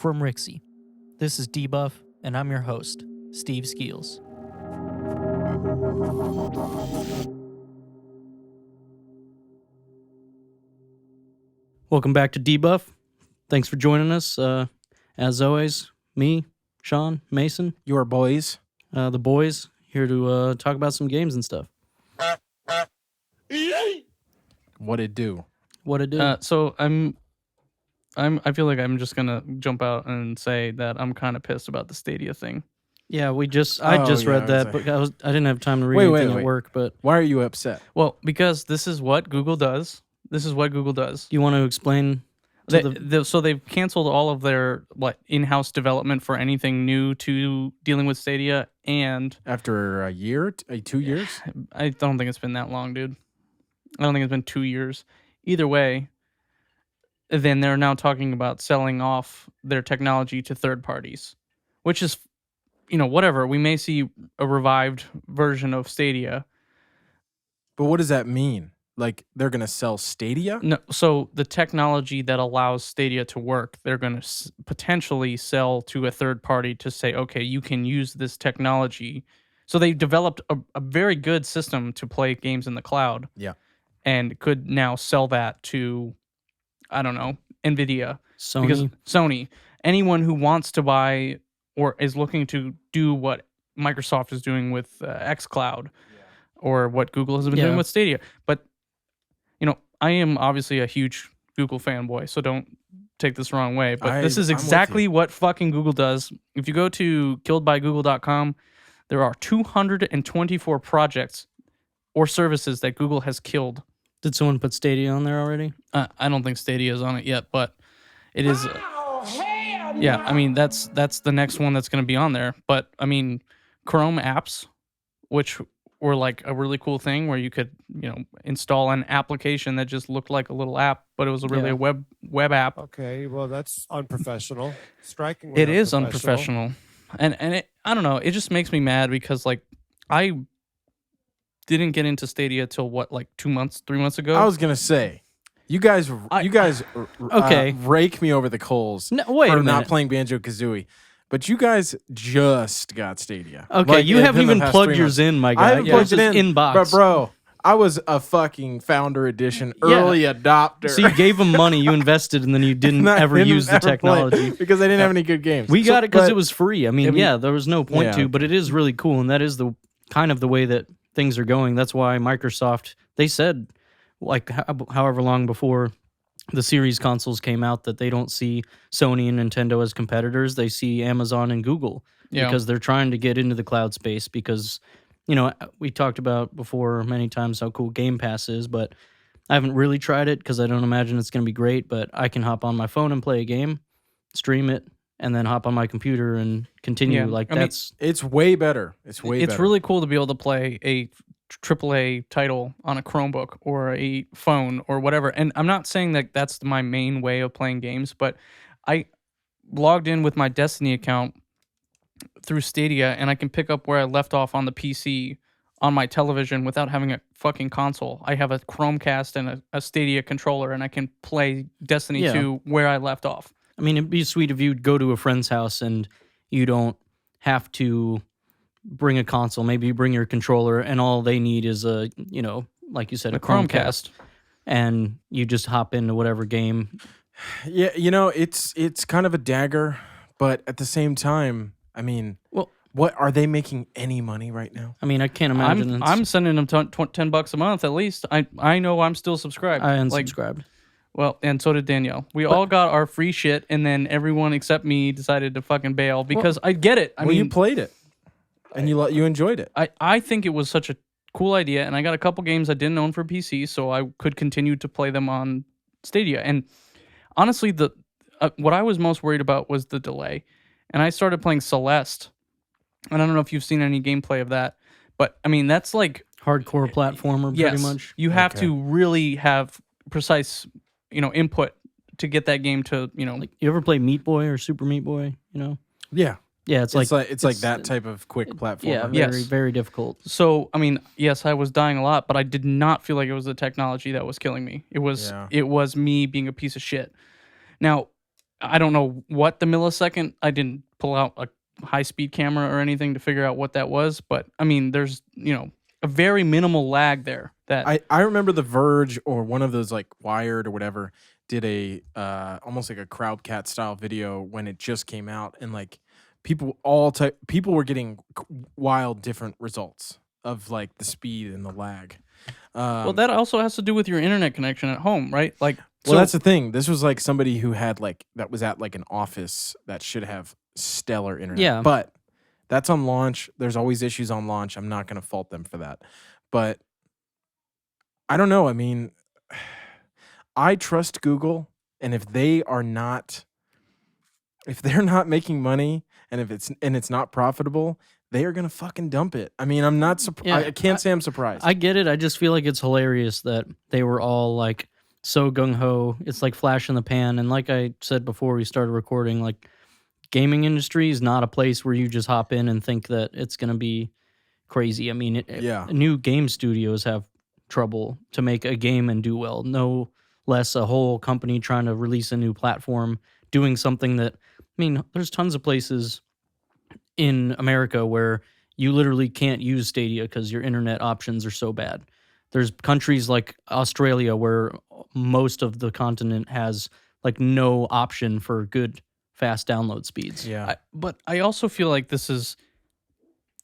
From Rixie, this is Debuff, and I'm your host, Steve Skeels. Welcome back to Debuff. Thanks for joining us. As always, me, Sean, Mason, Your boys. the boys, here to talk about some games and stuff. What it do? What it do? So I feel like I'm just gonna jump out and say that I'm kind of pissed about the Stadia thing. Yeah, I just read that, but I didn't have time to read anything at work. But why are you upset? Well, because this is what Google does. Do you want to explain? So they've canceled all of their in-house development for anything new to dealing with Stadia, and After a year, 2 years? I don't think it's been that long, dude. I don't think it's been 2 years. Either way, then they're now talking about selling off their technology to third parties, which is, whatever. We may see a revived version of Stadia. But what does that mean? Like, they're going to sell Stadia? No, so the technology that allows Stadia to work, they're going to potentially sell to a third party to say, okay, you can use this technology. So they developed a very good system to play games in the cloud. Yeah. And could now sell that to, I don't know, NVIDIA. Sony. Because Sony, anyone who wants to buy or is looking to do what Microsoft is doing with xCloud or what Google has been doing with Stadia. But, I am obviously a huge Google fanboy, so don't take this the wrong way. But this is exactly what fucking Google does. If you go to killedbygoogle.com, there are 224 projects or services that Google has killed. Did someone put Stadia on there already? I don't think Stadia is on it yet, but it is. Yeah, I mean that's the next one that's going to be on there. But I mean, Chrome apps, which were like a really cool thing where you could install an application that just looked like a little app, but it was really a web app. Okay, well that's unprofessional. Striking. It is unprofessional, and it, I don't know. It just makes me mad because I didn't get into Stadia till 3 months ago. I was gonna say, you guys rake me over the coals for not playing Banjo-Kazooie, but you guys just got Stadia. Okay, you haven't even plugged yours in, my guy. I haven't plugged it in, inbox. but bro, I was a fucking founder edition early adopter. So you gave them money, you invested, and then you didn't ever use the technology because I didn't have any good games. We got it because it was free. I mean, there was no point to, but it is really cool, and that is the kind of the way that things are going. That's why Microsoft, they said, however long before the series consoles came out, that they don't see Sony and Nintendo as competitors. They see Amazon and Google because they're trying to get into the cloud space because, we talked about before many times how cool Game Pass is, but I haven't really tried it because I don't imagine it's going to be great, but I can hop on my phone and play a game, stream it, and then hop on my computer and continue. It's way better. It's really cool to be able to play a AAA title on a Chromebook or a phone or whatever. And I'm not saying that that's my main way of playing games, but I logged in with my Destiny account through Stadia, and I can pick up where I left off on the PC on my television without having a fucking console. I have a Chromecast and a Stadia controller, and I can play Destiny 2 where I left off. I mean, it'd be sweet if you'd go to a friend's house and you don't have to bring a console. Maybe you bring your controller and all they need is like you said, a Chromecast. And you just hop into whatever game. Yeah, it's kind of a dagger, but at the same time, I mean, what are they making any money right now? I mean, I can't imagine. I'm sending them $10 a month at least. I know I'm still subscribed. I unsubscribed. Well, and so did Danielle. We all got our free shit, and then everyone except me decided to fucking bail because I get it. I mean, you played it, and you enjoyed it. I think it was such a cool idea, and I got a couple games I didn't own for PC, so I could continue to play them on Stadia. And honestly, what I was most worried about was the delay. And I started playing Celeste, and I don't know if you've seen any gameplay of that, but I mean that's like hardcore platformer, pretty much. You have to really have precise input to get that game to, Like, you ever play Meat Boy or Super Meat Boy, Yeah. Yeah, it's like that type of quick platform. Yeah, very difficult. So, I mean, yes, I was dying a lot, but I did not feel like it was the technology that was killing me. It was me being a piece of shit. Now, I don't know what the millisecond. I didn't pull out a high-speed camera or anything to figure out what that was, but I mean, there's a very minimal lag there. That I remember The Verge or one of those like Wired or whatever did a almost like a Crowdcat style video when it just came out, and like people were getting wild different results of like the speed and the lag. Well, that also has to do with your internet connection at home, right? Like, well, that's the thing. This was like somebody who had like that was at like an office that should have stellar internet. Yeah, but that's on launch. There's always issues on launch. I'm not going to fault them for that, but I don't know. I mean, I trust Google, and if they're not making money, and if it's not profitable, they are gonna fucking dump it. I mean, I'm not surprised. Yeah, I can't say I'm surprised. I get it. I just feel like it's hilarious that they were all like so gung ho. It's like flash in the pan. And like I said before we started recording, like gaming industry is not a place where you just hop in and think that it's gonna be crazy. I mean, new game studios have trouble to make a game and do well. No less a whole company trying to release a new platform, doing something that, I mean, there's tons of places in America where you literally can't use Stadia because your internet options are so bad. There's countries like Australia where most of the continent has like no option for good fast download speeds. Yeah. But I also feel like this is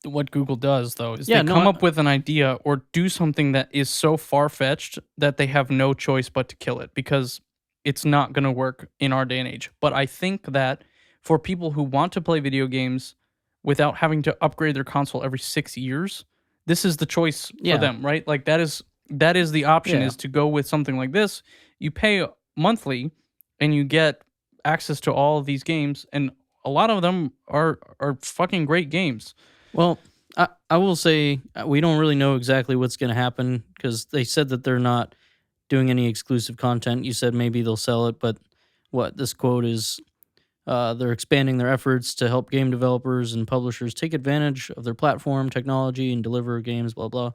what Google does, though, is they come up with an idea or do something that is so far-fetched that they have no choice but to kill it because it's not going to work in our day and age. But I think that for people who want to play video games without having to upgrade their console every 6 years, this is the choice for them, right? Like that is the option is to go with something like this. You pay monthly and you get access to all of these games, and a lot of them are fucking great games. Well, I will say we don't really know exactly what's going to happen because they said that they're not doing any exclusive content. You said maybe they'll sell it, but what this quote is, they're expanding their efforts to help game developers and publishers take advantage of their platform technology and deliver games, blah, blah.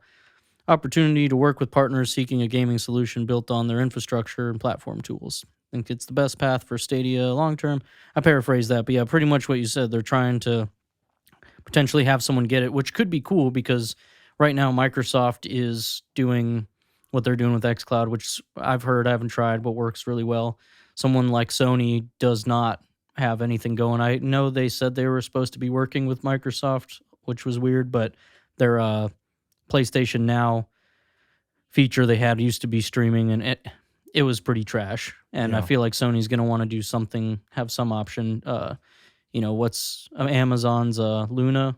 Opportunity to work with partners seeking a gaming solution built on their infrastructure and platform tools. I think it's the best path for Stadia long term. I paraphrase that, but yeah, pretty much what you said. They're trying to potentially have someone get it, which could be cool because right now Microsoft is doing what they're doing with xCloud, which I've heard, I haven't tried, but works really well. Someone like Sony does not have anything going. I know they said they were supposed to be working with Microsoft, which was weird, but their PlayStation Now feature they had used to be streaming, and it was pretty trash. And I feel like Sony's going to want to do something, have some option. What's Amazon's Luna?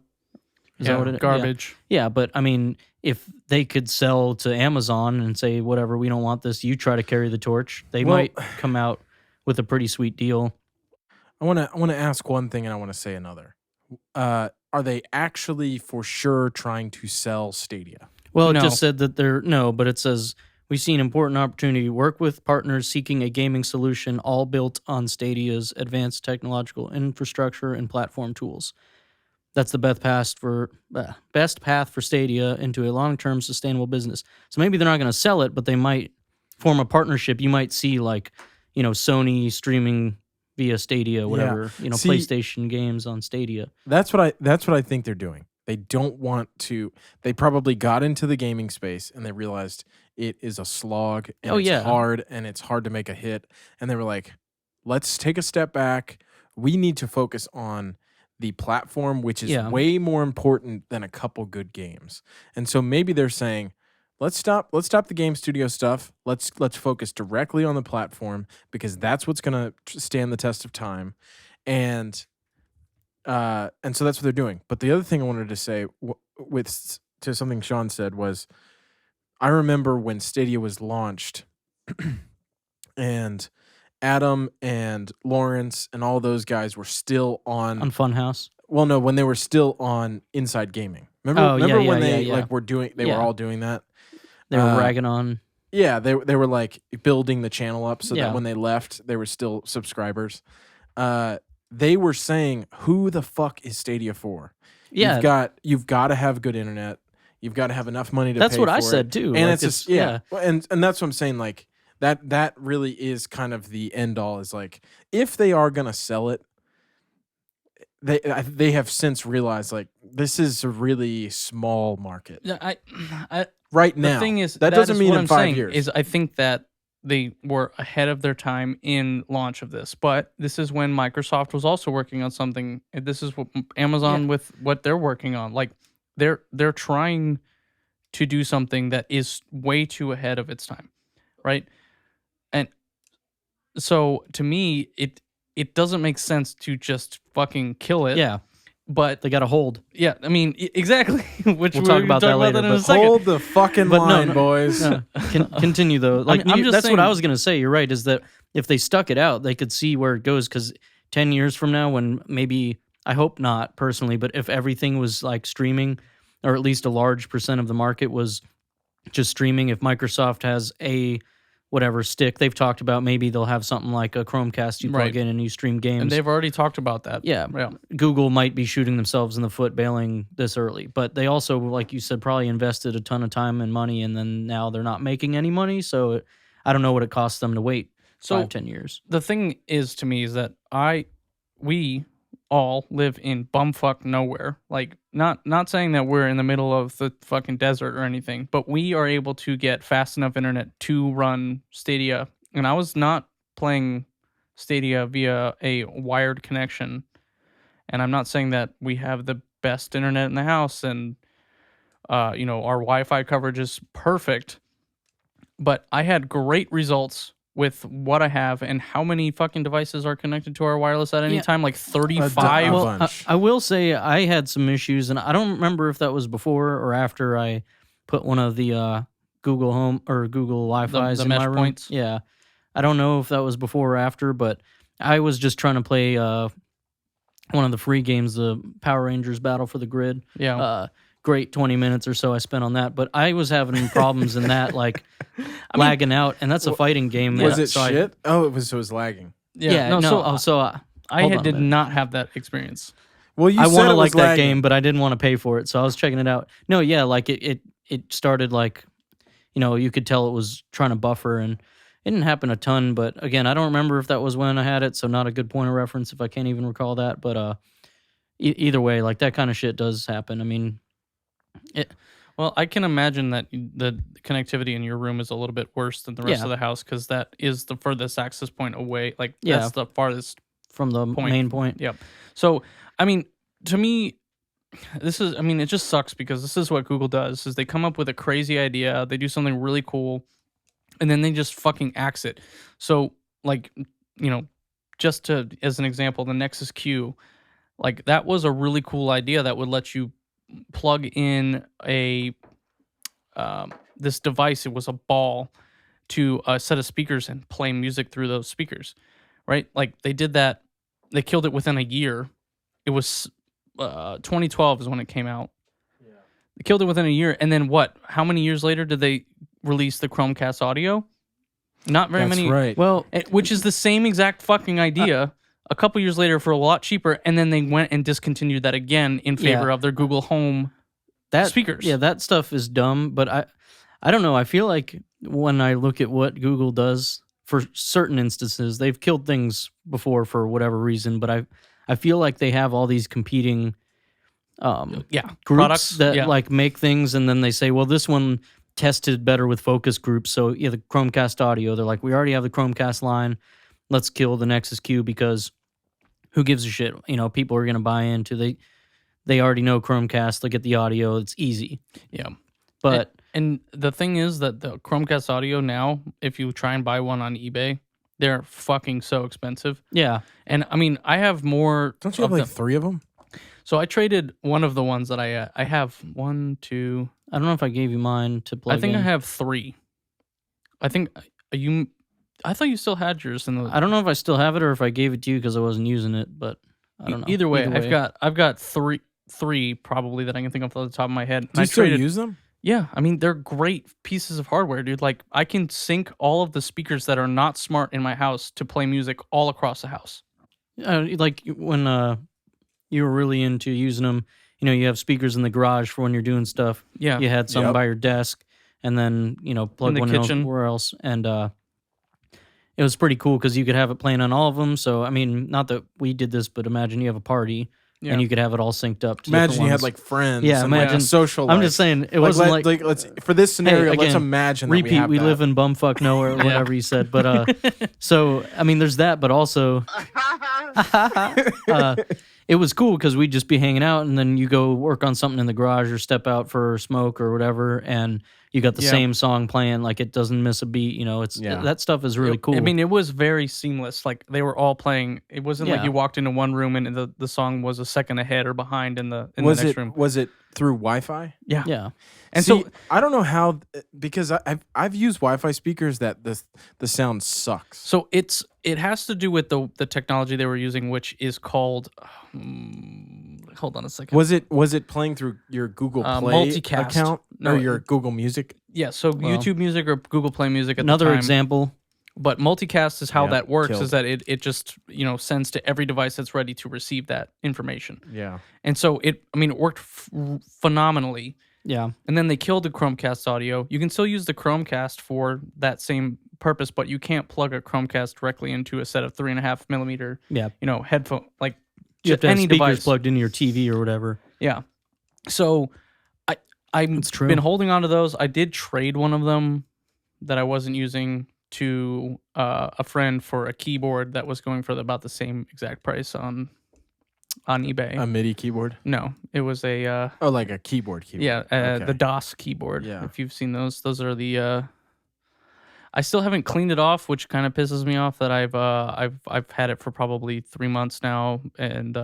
Is that what it is? Garbage. Yeah, but I mean, if they could sell to Amazon and say, whatever, we don't want this, you try to carry the torch, they might come out with a pretty sweet deal. I want to ask one thing and I want to say another. Are they actually for sure trying to sell Stadia? Well, it just said that but it says, we see an important opportunity to work with partners seeking a gaming solution all built on Stadia's advanced technological infrastructure and platform tools. That's the best path for Stadia into a long-term sustainable business. So maybe they're not going to sell it, but they might form a partnership. You might see like, Sony streaming via Stadia, whatever, PlayStation games on Stadia. That's what I think they're doing. They don't want to. They probably got into the gaming space and they realized it is a slog and it's hard and it's hard to make a hit. And they were like, let's take a step back. We need to focus on the platform, which is way more important than a couple good games. And so maybe they're saying, let's stop the game studio stuff. Let's focus directly on the platform because that's what's going to stand the test of time. And so that's what they're doing. But the other thing I wanted to say to something Sean said was, I remember when Stadia was launched and Adam and Lawrence and all those guys were still on Funhouse. Well, no, when they were still on Inside Gaming. Remember when they were doing? They were all doing that. They were ragging on. Yeah, they were like building the channel up so that when they left, they were still subscribers. They were saying, "Who the fuck is Stadia for? Yeah, you've got to have good internet. You've got to have enough money to. That's pay what for I it. said too. And like it's just and that's what I'm saying. Like That really is kind of the end all. Is like if they are gonna sell it, they have since realized like this is a really small market. Yeah, right now. The thing is, that doesn't mean in 5 years. Is I think that they were ahead of their time in launch of this, but this is when Microsoft was also working on something. This is what Amazon with what they're working on. Like they're trying to do something that is way too ahead of its time, right? And so to me, it doesn't make sense to just fucking kill it. Yeah. But they got to hold. Yeah, I mean, exactly. Which we'll talk about that later. In a hold the fucking line, boys. No. Continue though. Like I'm just saying, what I was gonna say. You're right. Is that if they stuck it out, they could see where it goes. Because 10 years from now, when maybe I hope not personally, but if everything was like streaming, or at least a large percent of the market was just streaming, if Microsoft has a whatever stick they've talked about, maybe they'll have something like a Chromecast you plug in and you stream games. And they've already talked about that. Yeah. Google might be shooting themselves in the foot bailing this early, but they also, like you said, probably invested a ton of time and money, and then now they're not making any money. So I don't know what it costs them to wait 5-10 years. The thing is, to me, is that we all live in bumfuck nowhere. Like, not saying that we're in the middle of the fucking desert or anything, but we are able to get fast enough internet to run Stadia. And I was not playing Stadia via a wired connection. And I'm not saying that we have the best internet in the house and our Wi-Fi coverage is perfect, but I had great results with what I have and how many fucking devices are connected to our wireless at any time, like 35. Well, I will say I had some issues, and I don't remember if that was before or after I put one of the Google Home or Google Wi-Fi's in my room. Points. Yeah, I don't know if that was before or after, but I was just trying to play one of the free games, the Power Rangers Battle for the Grid. Yeah. Great 20 minutes or so I spent on that, but I was having problems in that, like lagging out, and that's a fighting game. Was it shit? It was lagging. Yeah, I did not have that experience. Well, I want to like that game, but I didn't want to pay for it, so I was checking it out. No, yeah, like it started like, you could tell it was trying to buffer, and it didn't happen a ton, but again, I don't remember if that was when I had it, so not a good point of reference if I can't even recall that, but either way, like that kind of shit does happen. I mean, well, I can imagine that the connectivity in your room is a little bit worse than the rest of the house, because that is the furthest access point away. Like, that's the farthest from the main point. Yep. So, I mean, to me, it just sucks, because this is what Google does, is they come up with a crazy idea, they do something really cool, and then they just fucking axe it. So, like, just as an example, the Nexus Q, like, that was a really cool idea that would let you plug in this device. It was a ball to a set of speakers and play music through those speakers, right? Like, they did that. They killed it within a year. It was 2012 is when it came out. Yeah. They killed it within a year, and then what? How many years later did they release the Chromecast audio? Not very many. Right. Well, which is the same exact fucking idea. A couple years later for a lot cheaper, and then they went and discontinued that again in favor of their Google Home speakers. Yeah, that stuff is dumb, but I don't know. I feel like when I look at what Google does for certain instances, they've killed things before for whatever reason, but I feel like they have all these competing groups products that like make things, and then they say, well, this one tested better with focus groups, so the Chromecast audio, they're like, we already have the Chromecast line. Let's kill the Nexus Q, because who gives a shit? People are going to buy into they already know Chromecast. They get the audio. It's easy. Yeah. But and the thing is that the Chromecast audio now, if you try and buy one on eBay, they're fucking so expensive. Yeah. And I mean, I have more. Don't you have like 3 of them? So I traded one of the ones that I have 1, 2. I don't know if I gave you mine to plug in. I think I have 3. I think I thought you still had yours in the. I don't know if I still have it or if I gave it to you because I wasn't using it, but I don't know. Either way, I've got three probably that I can think of off the top of my head. Do you still use them? Yeah, I mean, they're great pieces of hardware, dude. Like, I can sync all of the speakers that are not smart in my house to play music all across the house. Like when you were really into using them, you have speakers in the garage for when you're doing stuff. Yeah, you had some by your desk, and then plug in the one kitchen. Elsewhere else, and it was pretty cool because you could have it playing on all of them. So I mean, not that we did this, but imagine you have a party. Yeah. And you could have it all synced up. To imagine you had like friends. Yeah, and imagine like social. I'm just saying it wasn't like let's for this scenario. Hey, again, let's imagine repeat. That we live in bumfuck nowhere, or whatever you said. But so I mean, there's that. But also, it was cool because we'd just be hanging out, and then you go work on something in the garage or step out for smoke or whatever, and you got the same song playing, like it doesn't miss a beat. You know, that stuff is really cool. I mean, it was very seamless. Like they were all playing. It wasn't like you walked into one room and the song was a second ahead or behind in the next room. Was it through Wi-Fi? Yeah, yeah. And so I don't know how, because I've used Wi-Fi speakers that the sound sucks. So it has to do with the technology they were using, which is called. Hold on a second. Was it playing through your Google Play Multicast account or your Google Music? Yeah, so YouTube Music or Google Play Music. Another example. But multicast is how that works. Is that it just sends to every device that's ready to receive that information. Yeah. And so it worked phenomenally. Yeah. And then they killed the Chromecast audio. You can still use the Chromecast for that same purpose, but you can't plug a Chromecast directly into a set of 3.5 millimeter. Yeah. Headphone like. You have to have any speakers device plugged into your TV or whatever. Yeah. So I've been holding on to those. I did trade one of them that I wasn't using to a friend for a keyboard that was going for about the same exact price on eBay. A MIDI keyboard? No, it was a like a keyboard. Yeah, okay. The DOS keyboard. Yeah. If you've seen those are the. I still haven't cleaned it off, which kind of pisses me off that I've had it for probably 3 months now, and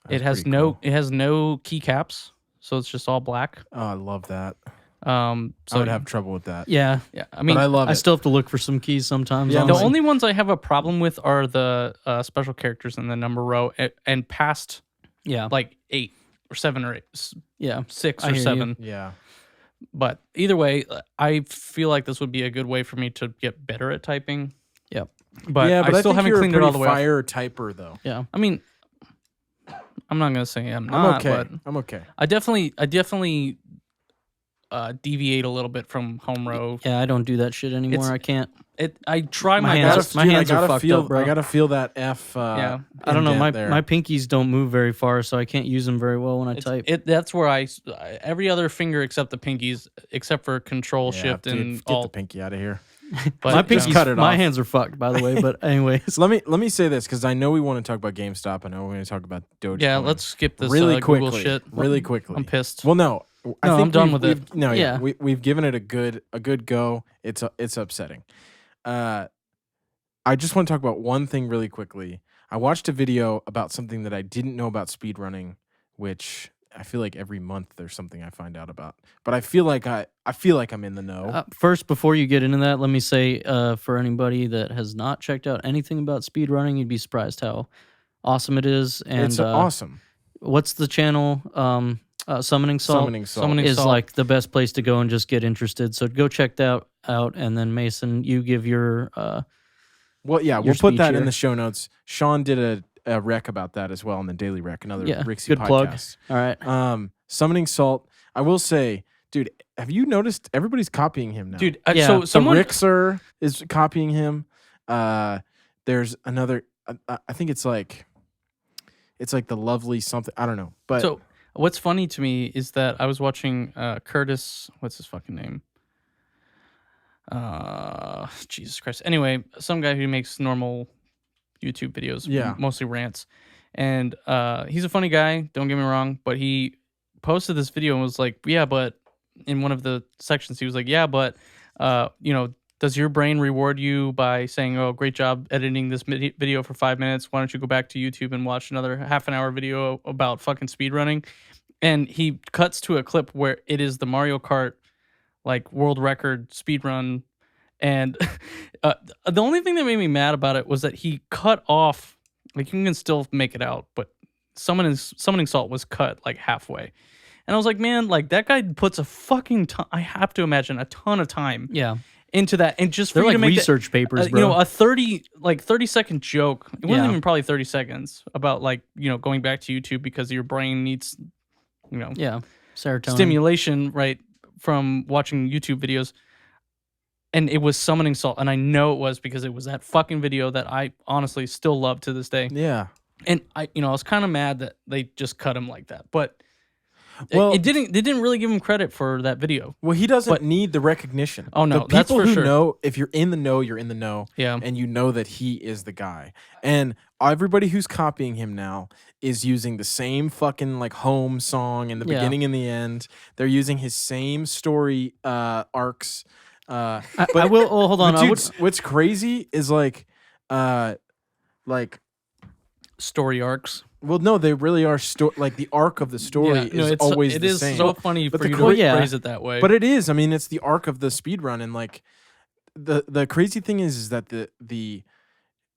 it has no keycaps, so it's just all black. Oh, I love that. So I would have trouble with that. Yeah. I mean, but I love it. I still have to look for some keys sometimes. Yeah, the only ones I have a problem with are the special characters in the number row and past. Yeah, like 8 or 7 or 8. Yeah, 6 or 7. Yeah. But either way, I feel like this would be a good way for me to get better at typing. Yep. But I still haven't cleaned it all the way. Fire typer though. Yeah. I mean, I'm not gonna say I'm not. Okay. But I'm okay. I definitely deviate a little bit from home row. Yeah, I don't do that shit anymore. I can't. I try my hands. best. My hands are fucked up, bro. I gotta feel that F. Yeah. I don't know. My pinkies don't move very far, so I can't use them very well when I type. That's where every other finger except the pinkies, except for Control, Shift, and get Alt. the pinky out of here. But my pinkies, cut it my off. hands are fucked, by the way. But anyways, let me say this because I know we want to talk about GameStop. I know we're going to talk about Dogecoin. Yeah, let's skip this really Google quickly. shit. Really quickly. I'm pissed. Well, no. I think I'm done with it. No, yeah. We've given it a good go. It's upsetting. I just want to talk about one thing really quickly. I watched a video about something that I didn't know about speedrunning, which I feel like every month there's something I find out about. But I feel like I'm in the know. First, before you get into that, let me say for anybody that has not checked out anything about speedrunning, you'd be surprised how awesome it is. And it's awesome. What's the channel? Summoning Salt is like the best place to go and just get interested. So go check that out, and then Mason, you give your well, yeah, we'll put that in the show notes. Sean did a rec about that as well on the Daily Rec, another Rixie good podcast. Plug. All right. Summoning Salt. I will say, dude, have you noticed everybody's copying him now? Dude, yeah. so someone Rixer is copying him. There's another. I think it's like the lovely something. I don't know, but so. What's funny to me is that I was watching Curtis. What's his fucking name? Jesus Christ. Anyway, some guy who makes normal YouTube videos, mostly rants, and he's a funny guy. Don't get me wrong, but he posted this video and was like, "Yeah, but," in one of the sections, he was like, "Yeah, but, does your brain reward you by saying, 'Oh, great job editing this video for 5 minutes. Why don't you go back to YouTube and watch another half an hour video about fucking speedrunning?'" And he cuts to a clip where it is the Mario Kart like world record speedrun. And the only thing that made me mad about it was that he cut off, like you can still make it out, but Summoning Salt was cut like halfway. And I was like, man, like that guy puts a fucking ton, I have to imagine a ton of time into that. And just for they're you like to make research papers, bro. a 30-second joke. It wasn't even probably 30 seconds about like, going back to YouTube because your brain needs, serotonin stimulation, right, from watching YouTube videos. and it was summoning salt, and I know it was because it was that fucking video that I honestly still love to this day. Yeah. And I was kind of mad that they just cut him like that, but well, they didn't really give him credit for that video. Well, he doesn't need the recognition. Oh no, the people that's for who sure. know, if you're in the know, you're in the know. Yeah. And you know that he is the guy. And everybody who's copying him now is using the same fucking like home song in the beginning and the end. They're using his same story arcs. I will. Oh, hold on. Dude, what's crazy is like story arcs. Well, no, they really are. Like the arc of the story is always the same. It is so funny but for you to phrase it that way. But it is. I mean, it's the arc of the speedrun, and like the crazy thing is that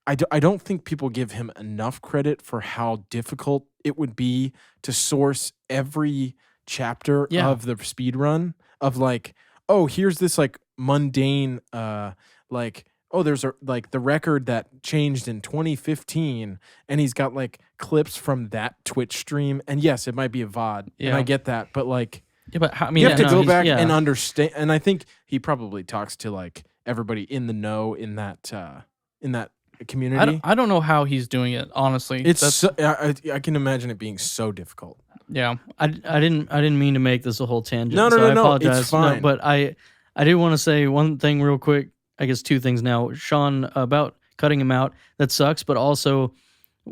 I don't think people give him enough credit for how difficult it would be to source every chapter of the speedrun of like, oh, here's this like mundane like, oh, there's the record that changed in 2015, and he's got like clips from that Twitch stream. And yes, it might be a VOD, and I get that, but like, but I mean, you have to go back and understand. And I think he probably talks to like everybody in the know in that community. I don't know how he's doing it. Honestly, it's I can imagine it being so difficult. Yeah, I didn't mean to make this a whole tangent. No, I apologize. It's fine. No, but I did want to say one thing real quick. I guess two things now. Sean, about cutting him out, that sucks, but also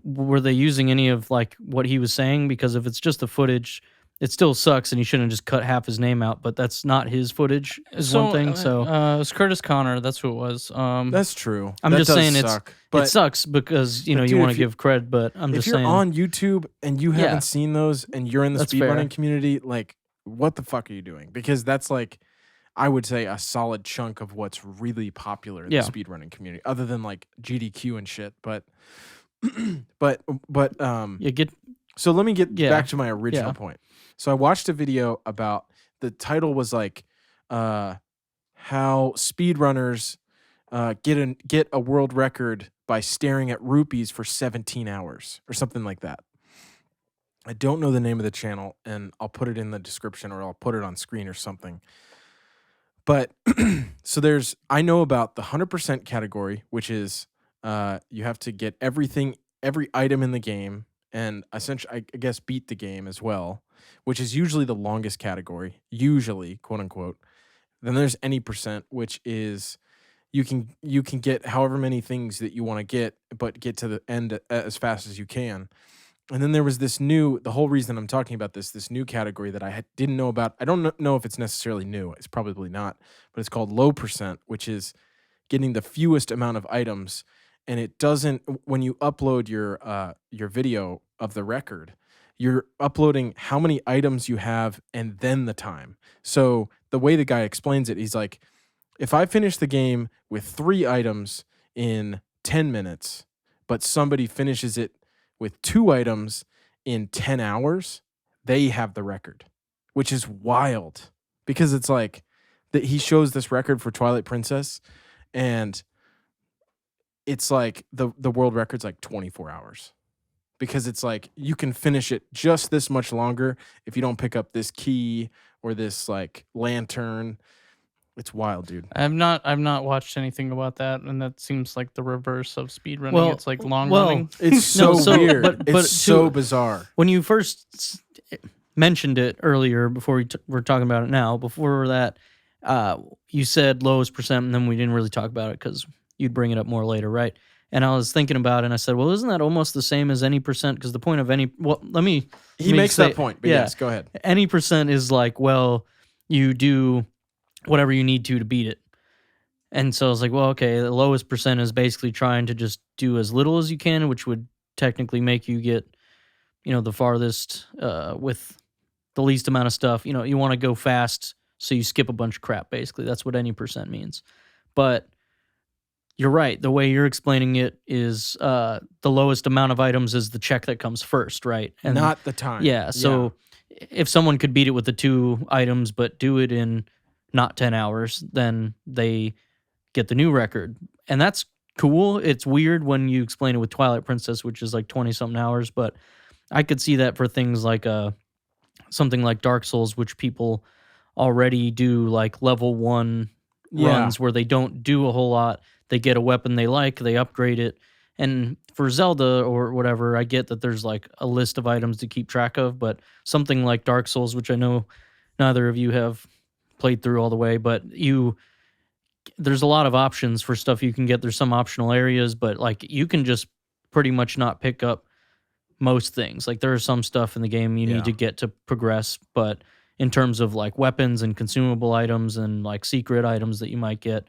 were they using any of like what he was saying? Because if it's just the footage, it still sucks and you shouldn't just cut half his name out, but that's not his footage is one thing. So it was Curtis Connor, that's who it was. That's true. I'm just saying it sucks because you want to give cred, but I'm just saying. If you're on YouTube and you haven't seen those and you're in the speedrunning community, like what the fuck are you doing? Because that's like, I would say a solid chunk of what's really popular in the speedrunning community, other than like GDQ and shit. But, so let me get back to my original point. So I watched a video about, the title was like, how speedrunners get a world record by staring at rupees for 17 hours or something like that. I don't know the name of the channel, and I'll put it in the description or I'll put it on screen or something. But so I know about the 100% category, which is you have to get every item in the game, and essentially, I guess, beat the game as well, which is usually the longest category, usually, quote unquote. Then there's any percent, which is you can get however many things that you want to get, but get to the end as fast as you can. And then there was the whole reason I'm talking about this new category that I didn't know about. I don't know if it's necessarily new. It's probably not, but it's called low percent, which is getting the fewest amount of items. And it doesn't, when you upload your video of the record, you're uploading how many items you have and then the time. So the way the guy explains it, he's like, if I finish the game with 3 items in 10 minutes, but somebody finishes it with 2 items in 10 hours, they have the record, which is wild because it's like that he shows this record for Twilight Princess, and it's like the world record's like 24 hours because it's like you can finish it just this much longer if you don't pick up this key or this like lantern. It's wild, dude. I've not watched anything about that, and that seems like the reverse of speedrunning. Well, it's like long running. It's so weird. But it's so bizarre. When you first mentioned it earlier, before we're talking about it now, before that, you said lowest percent, and then we didn't really talk about it because you'd bring it up more later, right? And I was thinking about it, and I said, well, isn't that almost the same as any percent? Because the point of any... Well, He makes that point, but yes, go ahead. Any percent is like, well, you do whatever you need to beat it. And so I was like, well, okay, the lowest percent is basically trying to just do as little as you can, which would technically make you get, the farthest with the least amount of stuff. You want to go fast, so you skip a bunch of crap, basically. That's what any percent means. But you're right. The way you're explaining it is the lowest amount of items is the check that comes first, right? And not the time. Yeah, so if someone could beat it with the 2 items but do it in not 10 hours, then they get the new record. And that's cool. It's weird when you explain it with Twilight Princess, which is like 20-something hours, but I could see that for things like something like Dark Souls, which people already do like level 1 runs where they don't do a whole lot. They get a weapon they like, they upgrade it. And for Zelda or whatever, I get that there's like a list of items to keep track of, but something like Dark Souls, which I know neither of you have played through all the way, but there's a lot of options for stuff you can get. There's some optional areas, but like you can just pretty much not pick up most things. Like there is some stuff in the game you need to get to progress, but in terms of like weapons and consumable items and like secret items that you might get,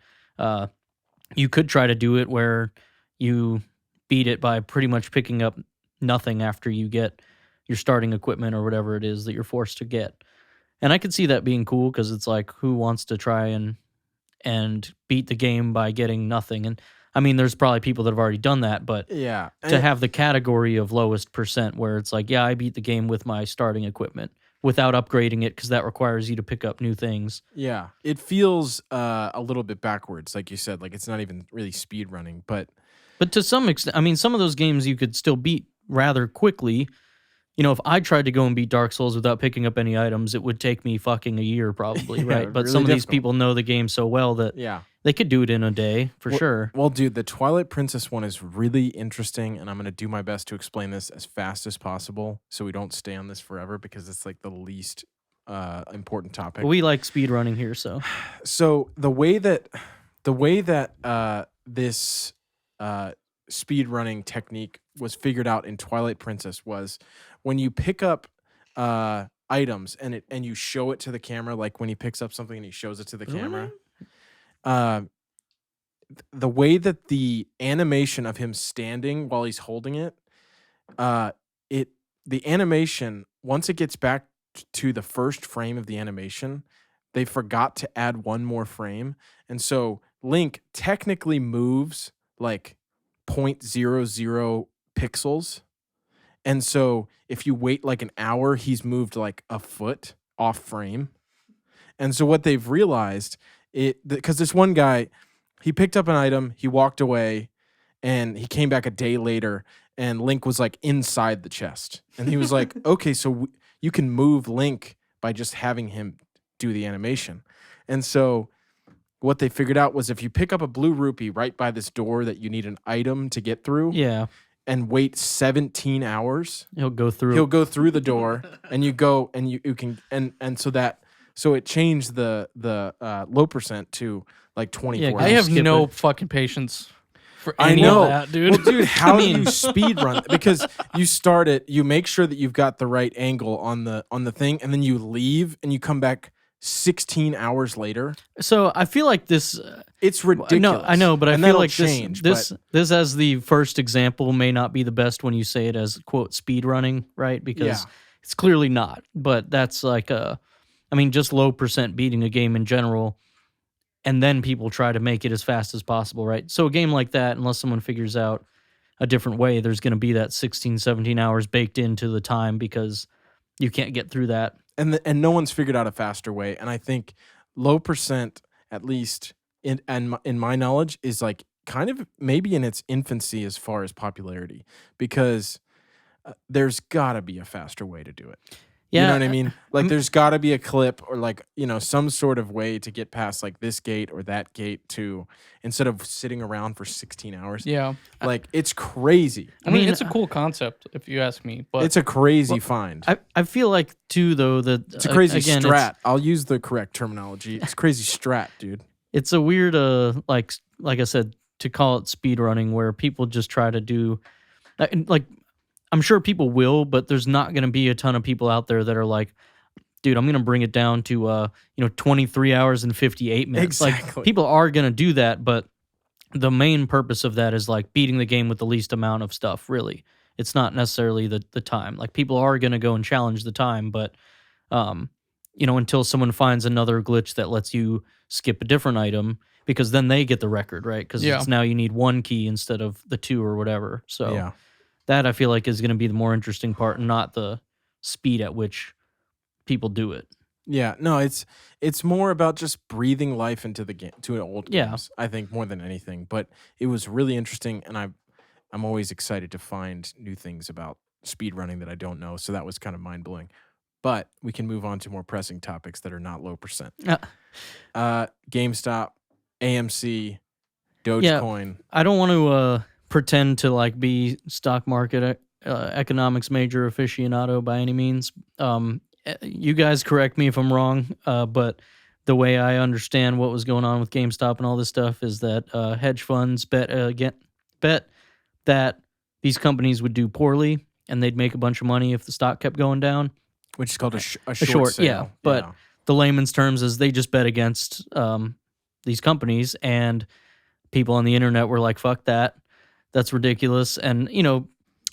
you could try to do it where you beat it by pretty much picking up nothing after you get your starting equipment or whatever it is that you're forced to get. And I could see that being cool because it's like, who wants to try and beat the game by getting nothing? And I mean, there's probably people that have already done that, but to have the category of lowest percent where it's like, yeah, I beat the game with my starting equipment without upgrading it because that requires you to pick up new things. Yeah, it feels a little bit backwards, like you said. Like it's not even really speed running, but to some extent, I mean, some of those games you could still beat rather quickly. You know, if I tried to go and beat Dark Souls without picking up any items, it would take me fucking a year probably, right? But really some of these people know the game so well that they could do it in a day for sure. Well, dude, the Twilight Princess one is really interesting, and I'm going to do my best to explain this as fast as possible so we don't stay on this forever because it's like the least important topic. We like speedrunning here, so. So the way that this speedrunning technique was figured out in Twilight Princess was when you pick up items and you show it to the camera, like when he picks up something and he shows it to the camera. The way that the animation of him standing while he's holding it, the animation, once it gets back to the first frame of the animation, they forgot to add one more frame. And so Link technically moves like 0.00 pixels. And so if you wait like an hour, he's moved like a foot off frame. And so what they've realized, because this one guy, he picked up an item, he walked away, and he came back a day later, and Link was like inside the chest. And he was like, okay, so you can move Link by just having him do the animation. And so what they figured out was if you pick up a blue rupee right by this door that you need an item to get through, and wait 17 hours, he'll go through the door, and you go and you can so it changed the low percent to like 24 hours. I have no fucking patience for any of that, dude. Well, dude, how do you speed run? Because you start it, you make sure that you've got the right angle on the thing, and then you leave and you come back 16 hours later. So I feel like this it's ridiculous. No, I know, but I feel like change, this as the first example may not be the best when you say it as quote speed running, right? Because it's clearly not. But that's like just low percent beating a game in general, and then people try to make it as fast as possible, right? So a game like that, unless someone figures out a different way, there's going to be that 16, 17 hours baked into the time because you can't get through that. And no one's figured out a faster way. And I think low percent, at least in my knowledge, is like kind of maybe in its infancy as far as popularity, because there's got to be a faster way to do it. Yeah, you know what I mean? Like there's got to be a clip or like, some sort of way to get past like this gate or that gate to instead of sitting around for 16 hours. Yeah. Like it's crazy. I mean, it's a cool concept if you ask me, but it's a crazy find. I feel like too though that it's a crazy strat. I'll use the correct terminology. It's crazy strat, dude. It's a weird like I said, to call it speed running where people just try to do like I'm sure people will, but there's not going to be a ton of people out there that are like, dude, I'm going to bring it down to 23 hours and 58 minutes. Exactly. Like people are going to do that, but the main purpose of that is like beating the game with the least amount of stuff, really. It's not necessarily the time. Like people are going to go and challenge the time, but until someone finds another glitch that lets you skip a different item, because then they get the record, right? Because it's now you need one key instead of the two or whatever. So that I feel like is going to be the more interesting part, not the speed at which people do it. Yeah, no, it's more about just breathing life into the game, to old games. I think more than anything. But it was really interesting, and I'm always excited to find new things about speedrunning that I don't know. So that was kind of mind blowing. But we can move on to more pressing topics that are not low percent. GameStop AMC, Dogecoin. I don't want to pretend to like be stock market economics major aficionado by any means. You guys correct me if I'm wrong, but the way I understand what was going on with GameStop and all this stuff is that hedge funds bet that these companies would do poorly and they'd make a bunch of money if the stock kept going down. Which is called a short sale. Yeah, but the layman's terms is they just bet against these companies, and people on the internet were like, fuck that. That's ridiculous. And, you know...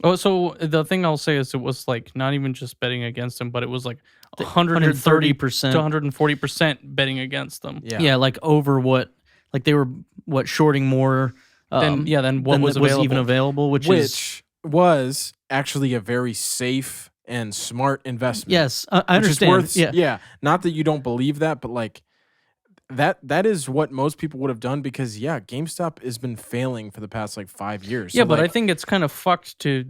Oh, so the thing I'll say is it was like not even just betting against them, but it was like 130% to 140% betting against them. Yeah, like over what... Like they were, shorting more... than what was even available, which was actually a very safe and smart investment. Yes, I understand. Not that you don't believe that, but like that is what most people would have done because GameStop has been failing for the past like 5 years. Yeah, so but I think it's kind of fucked to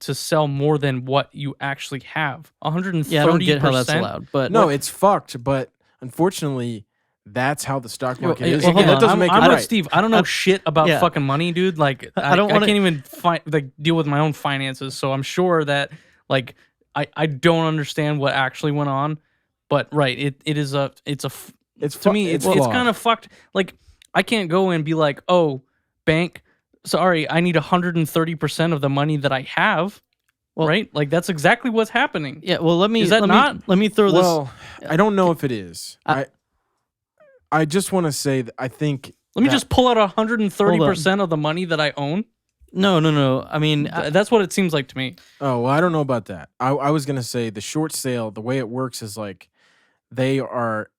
sell more than what you actually have. 130%. Yeah, I don't get how that's allowed. But no, it's fucked. But unfortunately, that's how the stock market is. Well, that doesn't make it right. Steve, I don't know shit about fucking money, dude. Like, I can't even deal with my own finances. So I'm sure that like I don't understand what actually went on. But it's kind of fucked. Like I can't go and be like, oh, bank, sorry, I need 130% of the money that I have. Well, right? Like that's exactly what's happening. Yeah. Well, let me throw this. Well, I don't know if it is. I just want to say that I think. Let me just pull out 130% of the money that I own. No. I mean, that's what it seems like to me. Oh, well, I don't know about that. I was gonna say the short sale. The way it works is like they are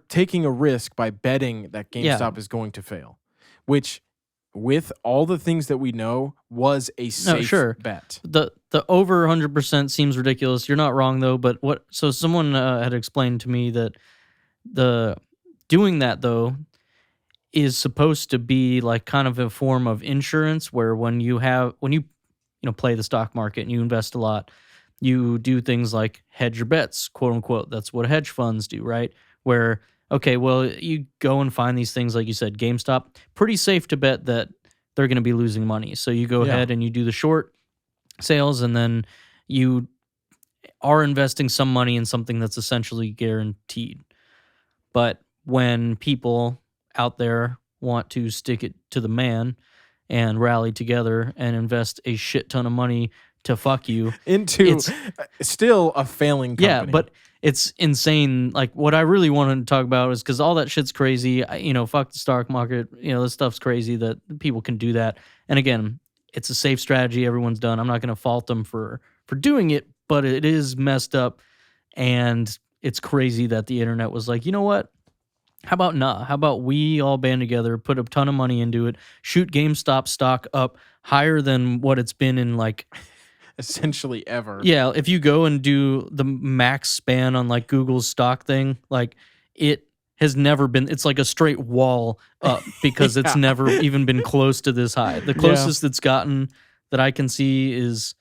taking a risk by betting that GameStop is going to fail, which, with all the things that we know, was a safe bet. The over 100% seems ridiculous. You're not wrong though. But so someone had explained to me that the doing that though is supposed to be like kind of a form of insurance where when you play the stock market and you invest a lot, you do things like hedge your bets, quote unquote. That's what hedge funds do, right? Where, okay, well, you go and find these things, like you said, GameStop, pretty safe to bet that they're going to be losing money. So you go ahead and you do the short sales, and then you are investing some money in something that's essentially guaranteed. But when people out there want to stick it to the man and rally together and invest a shit ton of money to fuck you into still a failing company. Yeah, but it's insane. Like what I really wanted to talk about is because all that shit's crazy. Fuck the stock market. This stuff's crazy that people can do that. And again, it's a safe strategy. Everyone's done. I'm not going to fault them for doing it, but it is messed up. And it's crazy that the internet was like, you know what? How about not? How about we all band together, put a ton of money into it, shoot GameStop stock up higher than what it's been in like essentially ever. Yeah, if you go and do the max span on like Google's stock thing, like it has never been, it's like a straight wall up because it's never even been close to this high. The closest it's gotten that I can see is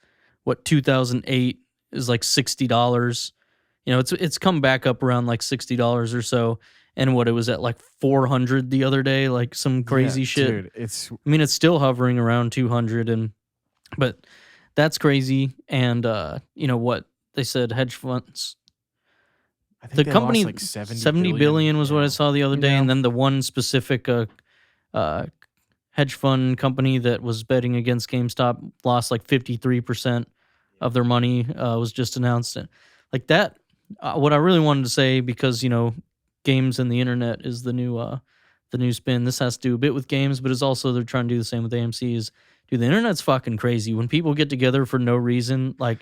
2008 is like $60. It's come back up around like $60 or so. And it was at like 400 the other day, like some crazy shit. Dude, it's still hovering around 200, but that's crazy. And what they said, hedge funds. I think the company lost like 70 billion was what I saw the other day, and then the one specific hedge fund company that was betting against GameStop lost like 53% of their money. Was just announced. Like that. What I really wanted to say, because games and the internet is the new spin. This has to do a bit with games, but it's also they're trying to do the same with AMC. Dude, the internet's fucking crazy. When people get together for no reason, like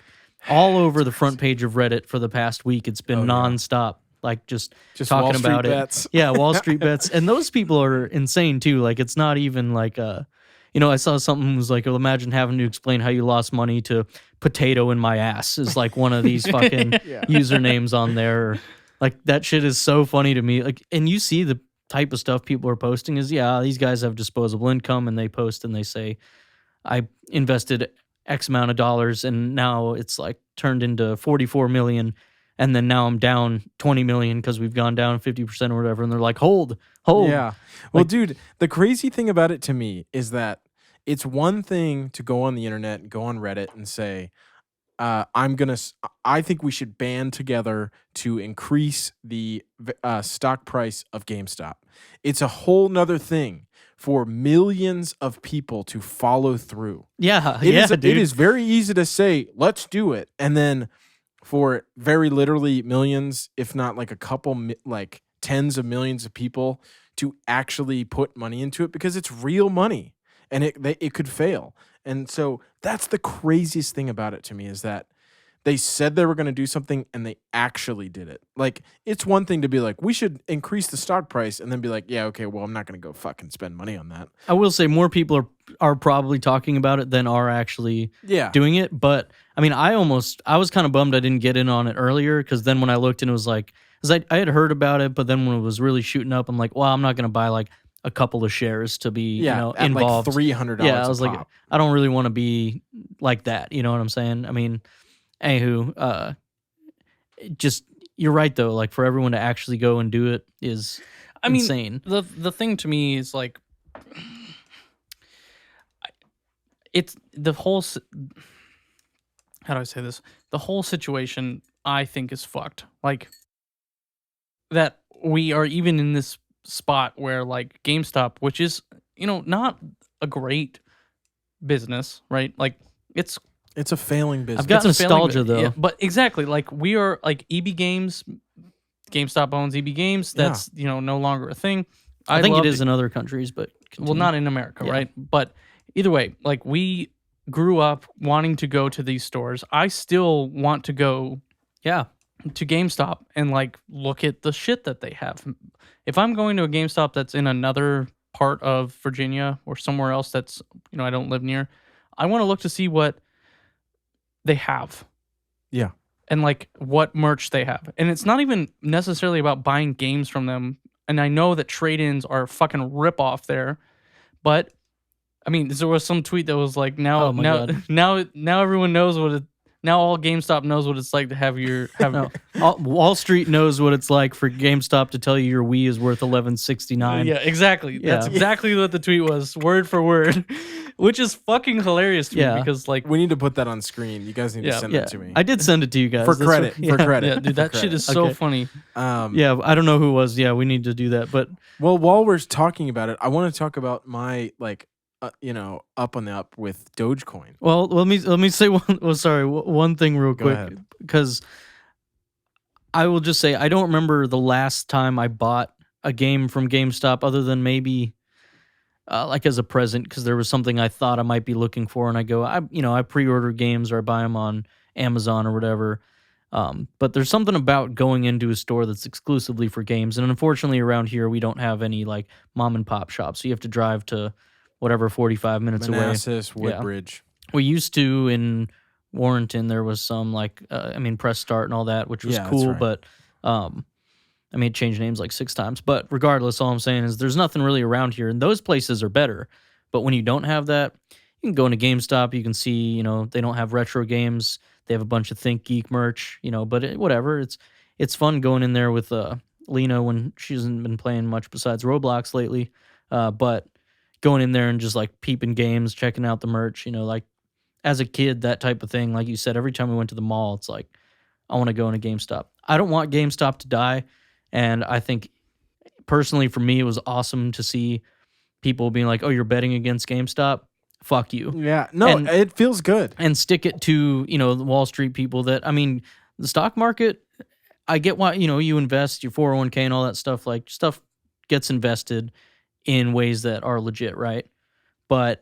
all over the front page of Reddit for the past week, it's been nonstop. Like just talking Wall Street about bets. it. Yeah, Wall Street bets. And those people are insane too. Like it's not even like I saw something was like, imagine having to explain how you lost money to potato in my ass is like one of these fucking usernames on there. Like that shit is so funny to me. Like, and you see the type of stuff people are posting is, these guys have disposable income, and they post and they say, I invested X amount of dollars and now it's like turned into 44 million. And then now I'm down 20 million because we've gone down 50% or whatever. And they're like, hold hold. Yeah. Well, dude, the crazy thing about it to me is that it's one thing to go on the internet and go on Reddit and say, I think we should band together to increase the stock price of GameStop. It's a whole nother thing for millions of people to follow through. Yeah, It is very easy to say, let's do it. And then for very literally millions, if not like a couple, like tens of millions of people to actually put money into it because it's real money and it could fail. And so that's the craziest thing about it to me is that they said they were going to do something and they actually did it. Like, it's one thing to be like, we should increase the stock price and then be like, yeah, okay, well, I'm not going to go fucking spend money on that. I will say more people are probably talking about it than are actually doing it. But I mean, I was kind of bummed I didn't get in on it earlier because then when I looked and it was like, because I had heard about it, but then when it was really shooting up, I'm like, well, I'm not going to buy like a couple of shares to be involved. Like $300. Yeah, I was like, I don't really want to be like that. You know what I'm saying? I mean, anywho, just you're right though. Like for everyone to actually go and do it is insane. The thing to me is like, it's the whole. How do I say this? The whole situation I think is fucked. Like that we are even in this spot where like GameStop, which is not a great business, right? Like it's a failing business. I've got nostalgia though. Yeah, but exactly, like we are like EB Games, GameStop owns EB Games. That's no longer a thing. I think it is in other countries, but well, not in America, right? But either way, like we grew up wanting to go to these stores. I still want to go, to GameStop and like look at the shit that they have. If I'm going to a GameStop that's in another part of Virginia or somewhere else that's I don't live near, I want to look to see what they have. Yeah. And like what merch they have. And it's not even necessarily about buying games from them. And I know that trade-ins are a fucking rip-off there. But I mean, there was some tweet that was like, now everyone knows what it. Now all GameStop knows what it's like to have your. Wall Street knows what it's like for GameStop to tell you your Wii is worth $11.69. Yeah, exactly. Yeah. That's exactly what the tweet was, word for word, which is fucking hilarious to me because like we need to put that on screen. You guys need to send it to me. I did send it to you guys for credit. For credit, yeah, dude, that shit is so funny. Yeah, I don't know who it was. Yeah, we need to do that. But while we're talking about it, I want to talk about my like. Up on the up with Dogecoin. Well, let me say one thing real quick because I will just say I don't remember the last time I bought a game from GameStop other than maybe like as a present because there was something I thought I might be looking for and I go I pre-order games or I buy them on Amazon or whatever. But there's something about going into a store that's exclusively for games, and unfortunately around here we don't have any like mom and pop shops, so you have to drive to whatever 45 minutes Manassas, away. Woodbridge. We used to in Warrenton. There was some like Press Start and all that, which was cool. Right. But it changed names like 6 times. But regardless, all I'm saying is there's nothing really around here, and those places are better. But when you don't have that, you can go into GameStop. You can see, they don't have retro games. They have a bunch of Think Geek merch. But whatever. It's fun going in there with Lena when she hasn't been playing much besides Roblox lately. But going in there and just like peeping games, checking out the merch, like as a kid, that type of thing. Like you said, every time we went to the mall, it's like, I want to go into GameStop. I don't want GameStop to die. And I think personally for me, it was awesome to see people being like, oh, you're betting against GameStop? Fuck you. Yeah. No, it feels good. And stick it to, the Wall Street people that, the stock market, I get why, you invest your 401k and all that stuff, like stuff gets invested in ways that are legit, right? But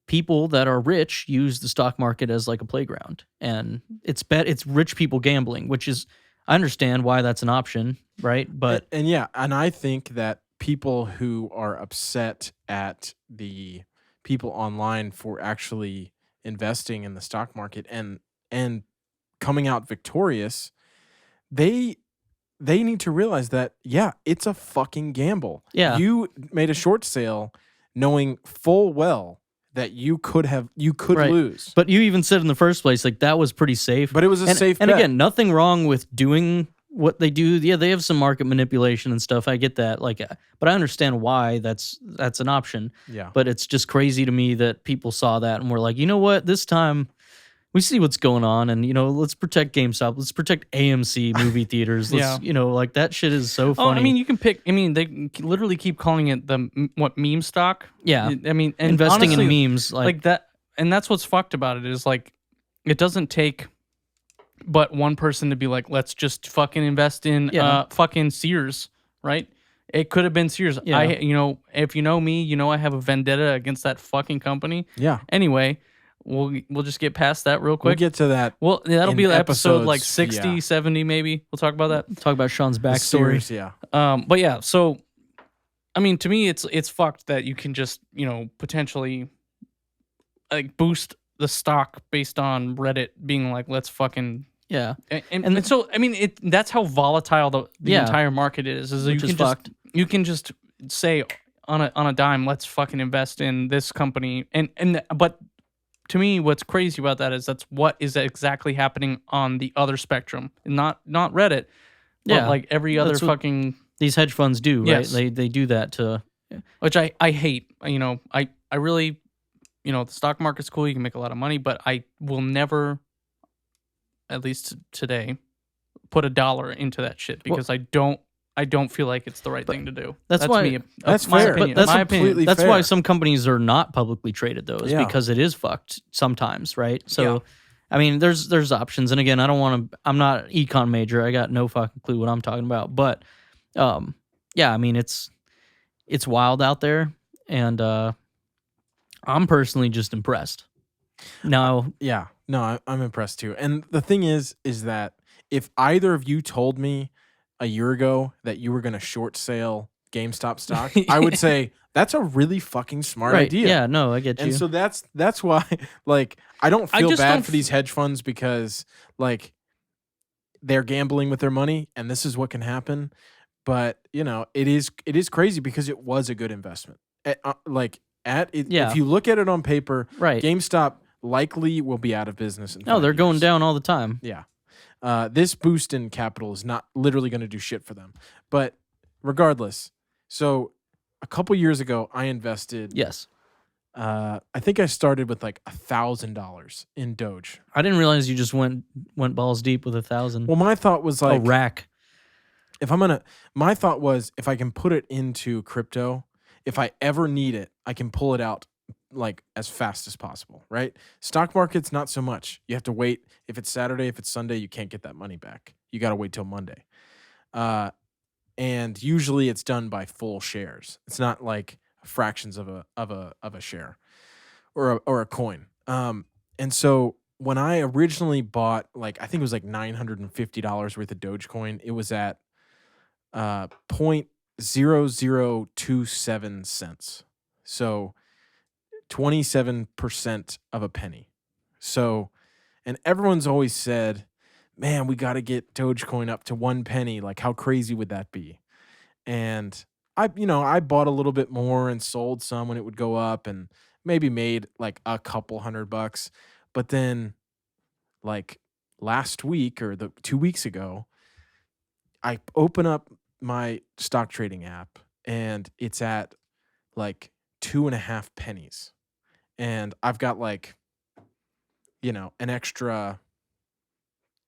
people that are rich use the stock market as like a playground, and it's rich people gambling, which is, I understand why that's an option, right? But and I think that people who are upset at the people online for actually investing in the stock market and coming out victorious, they need to realize that, it's a fucking gamble. Yeah. You made a short sale knowing full well that you could lose. But you even said in the first place, like that was pretty safe. But it was a safe bet. And again, nothing wrong with doing what they do, yeah, they have some market manipulation and stuff. I get that, like, but I understand why that's an option. Yeah. But it's just crazy to me that people saw that and were like, you know what, this time we see what's going on, and let's protect GameStop, let's protect AMC movie theaters. Let's, like that shit is so funny. I mean, you can pick. I mean, they literally keep calling it the meme stock. Yeah. I mean, and investing honestly, in memes like that, and that's what's fucked about it is like, it doesn't take but one person to be like, let's just fucking invest in fucking Sears, right? It could have been Sears. Yeah. If you know me, I have a vendetta against that fucking company. Yeah. Anyway, we'll just get past that real quick. We'll get to that. Well, that'll be episode like episodes, 60, 70 maybe. We'll talk about that. Talk about Sean's The backstory. Sears, yeah. But yeah, so I mean, to me, it's fucked that you can just potentially like boost the stock based on Reddit being like, let's fucking Yeah. and so I mean that's how volatile the entire market is you can just say on a dime, let's fucking invest in this company, but to me what's crazy about that is that's what is exactly happening on the other spectrum, not Reddit, but like every other fucking these hedge funds do, right? Yes. They do that to, which I hate. I really, the stock market's cool, you can make a lot of money, but I will never, at least today, put $1 into that shit because I don't feel like it's the right thing to do. That's why me. That's my fair. opinion. But that's my opinion. That's fair. why some companies are not publicly traded, though, is Yeah. because it is fucked sometimes, right? So, Yeah. I mean, there's options, and again, I'm not an econ major, I got no fucking clue what I'm talking about, but, yeah, I mean, it's wild out there, and I'm personally just impressed. Now, Yeah. No, I'm impressed too. And the thing is that if either of you told me a year ago that you were going to short sale GameStop stock, I would say that's a really fucking smart right? idea. Yeah, no, I get you. And so that's why, like, I don't feel just bad don't for these hedge funds because, like, they're gambling with their money, and this is what can happen. But it is crazy because it was a good investment. If you look at it on paper, Right. GameStop likely will be out of business. No, they're going down all the time. Yeah. This boost in capital is not literally going to do shit for them. But regardless, so a couple years ago, I invested. Yes. I think I started with like $1,000 in Doge. I didn't realize you just went balls deep with 1,000. Well, my thought was like a rack. My thought was if I can put it into crypto, if I ever need it, I can pull it out like as fast as possible, right? Stock market's not so much. You have to wait. If it's Saturday, if it's Sunday, you can't get that money back. You got to wait till Monday. And usually it's done by full shares. It's not like fractions of a share or a coin. And so when I originally bought, like, I think it was like $950 worth of Dogecoin, it was at 0.0027 cents. So 27% of a penny. So, and everyone's always said, man, we got to get Dogecoin up to 1 penny. Like, how crazy would that be? And I bought a little bit more and sold some when it would go up and maybe made like a couple $100. But then, like, last week or 2 weeks ago, I open up my stock trading app and it's at like 2.5 pennies. And I've got like, an extra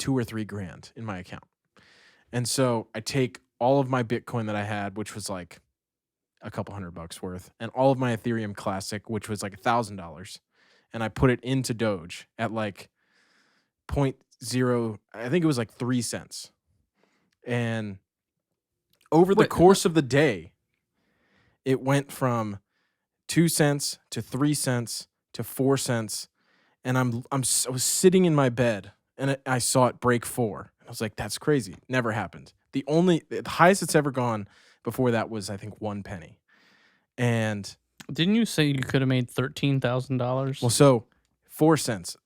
$2 or $3 grand in my account. And so I take all of my Bitcoin that I had, which was like a couple $100 worth, and all of my Ethereum Classic, which was like $1,000, and I put it into Doge at like 0.0, I think it was like 3 cents. And over the course of the day, it went from 2 cents to 3 cents to 4 cents. And I was sitting in my bed and I saw it break 4. I was like, that's crazy. Never happened. The highest it's ever gone before that was, I think, 1 penny. And didn't you say you could have made $13,000? Well, so 4 cents,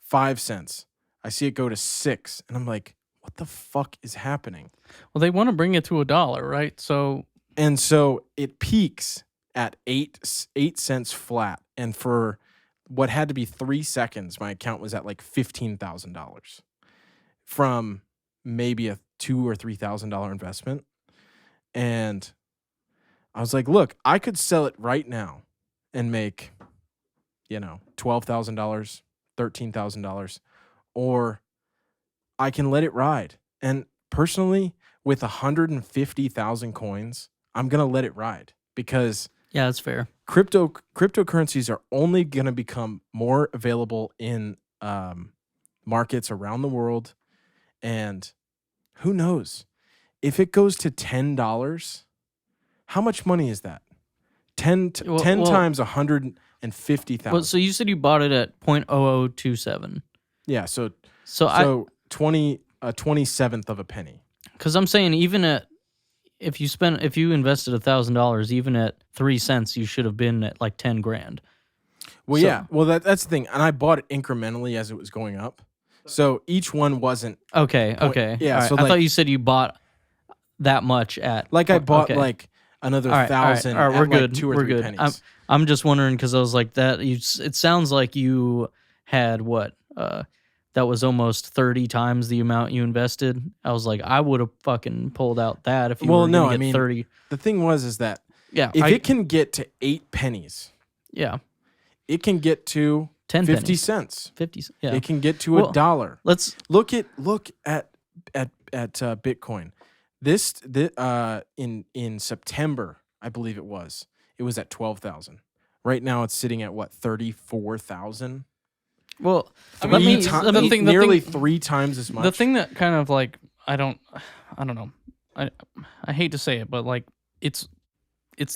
5 cents. I see it go to 6, and I'm like, what the fuck is happening? Well, they want to bring it to $1, right? So it peaks at 8 cents flat, and for what had to be 3 seconds, my account was at like $15,000 from maybe a $2,000 or $3,000 investment. And I was like, look, I could sell it right now and make, $12,000, $13,000, or I can let it ride. And personally, with 150,000 coins, I'm going to let it ride because yeah, that's fair. Cryptocurrencies are only going to become more available in markets around the world. And who knows? If it goes to $10, how much money is that? 10 times 150,000. Well, so you said you bought it at 0.0027. Yeah, so 27th of a penny. Because I'm saying even at if you invested $1,000, even at 3 cents, you should have been at like 10 grand. Well, yeah. Well, that's the thing, and I bought it incrementally as it was going up. So each one wasn't okay. Yeah, right. So I thought you said you bought that much at I bought like another 1,000. All right, we're good. Like 2 or we're 3 good. pennies. I'm just wondering because I was like that. It sounds like you had what that was almost 30 times the amount you invested. I was like, I would have fucking pulled out that if you were going to get 30. The thing is that if it can get to 8 pennies, yeah, it can get to 10 50 pennies. cents. 50. Yeah, it can get to $1. Let's look at Bitcoin. This in September, I believe it was at 12,000. Right now, it's sitting at what, 34,000. Well, nearly 3 times as much. The thing that kind of like I don't know. I hate to say it, but like it's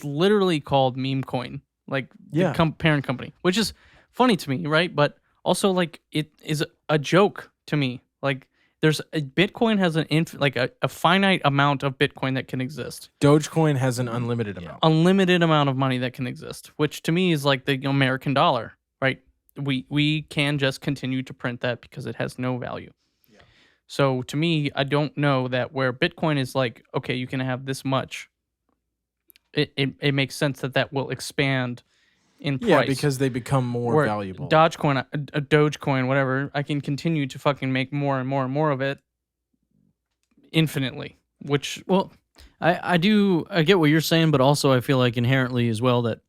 literally called meme coin, like the parent company, which is funny to me, right? But also like it is a joke to me. Like there's Bitcoin has a finite amount of Bitcoin that can exist. Dogecoin has an unlimited amount. Unlimited amount of money that can exist, which to me is like the American dollar, right? We can just continue to print that because it has no value. Yeah. So to me, I don't know that where Bitcoin is like, okay, you can have this much. It makes sense that will expand in price. Yeah, because they become more valuable. Dogecoin, whatever, I can continue to fucking make more and more and more of it infinitely. Which, well, I get what you're saying, but also I feel like inherently as well that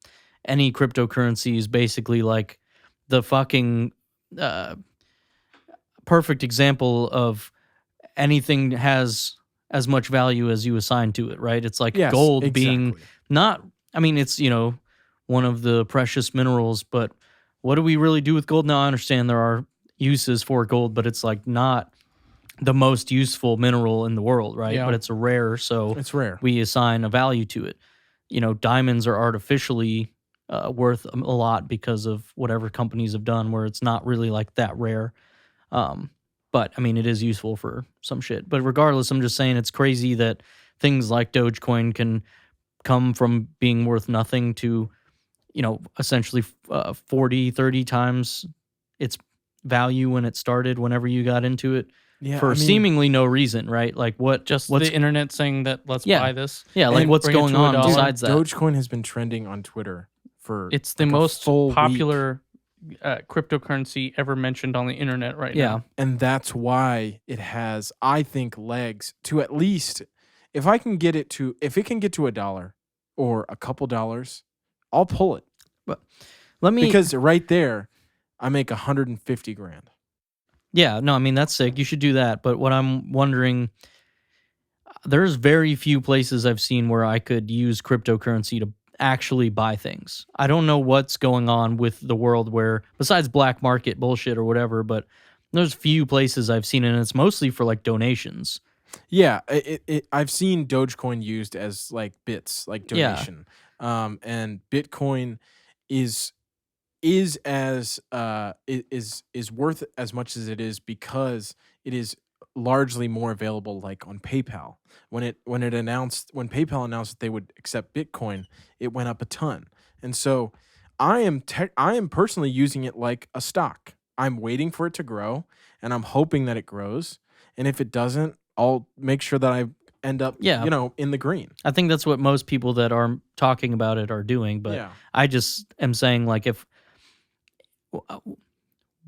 any cryptocurrency is basically like the fucking perfect example of anything has as much value as you assign to it, right? It's like gold being not, I mean, it's, one of the precious minerals, but what do we really do with gold? Now, I understand there are uses for gold, but it's like not the most useful mineral in the world, right? Yeah. But it's it's rare. We assign a value to it. Diamonds are artificially worth a lot because of whatever companies have done where it's not really like that rare. But I mean, it is useful for some shit. But regardless, I'm just saying it's crazy that things like Dogecoin can come from being worth nothing to, essentially 40, 30 times its value when it started, whenever you got into it. Yeah, for seemingly no reason, right? Like what's the internet saying that let's buy this? Yeah, like what's going on besides that? Dogecoin has been trending on Twitter. It's the most popular cryptocurrency ever mentioned on the internet right now. And that's why it has, I think, legs to at least, if it can get to $1 or a couple dollars, I'll pull it. But because right there, I make 150 grand. Yeah, no, I mean, that's sick. You should do that. But what I'm wondering, there's very few places I've seen where I could use cryptocurrency to actually buy things. I don't know what's going on with the world where, besides black market bullshit or whatever, but there's few places I've seen it, and it's mostly for like donations. Yeah, I've seen Dogecoin used as like bits, like donation. Yeah. And Bitcoin is worth as much as it is because it is largely more available like on PayPal. When PayPal announced that they would accept Bitcoin, it went up a ton. And so I am personally using it like a stock. I'm waiting for it to grow, and I'm hoping that it grows. And if it doesn't, I'll make sure that I end up in the green. I think that's what most people that are talking about it are doing, but I just am saying, like, if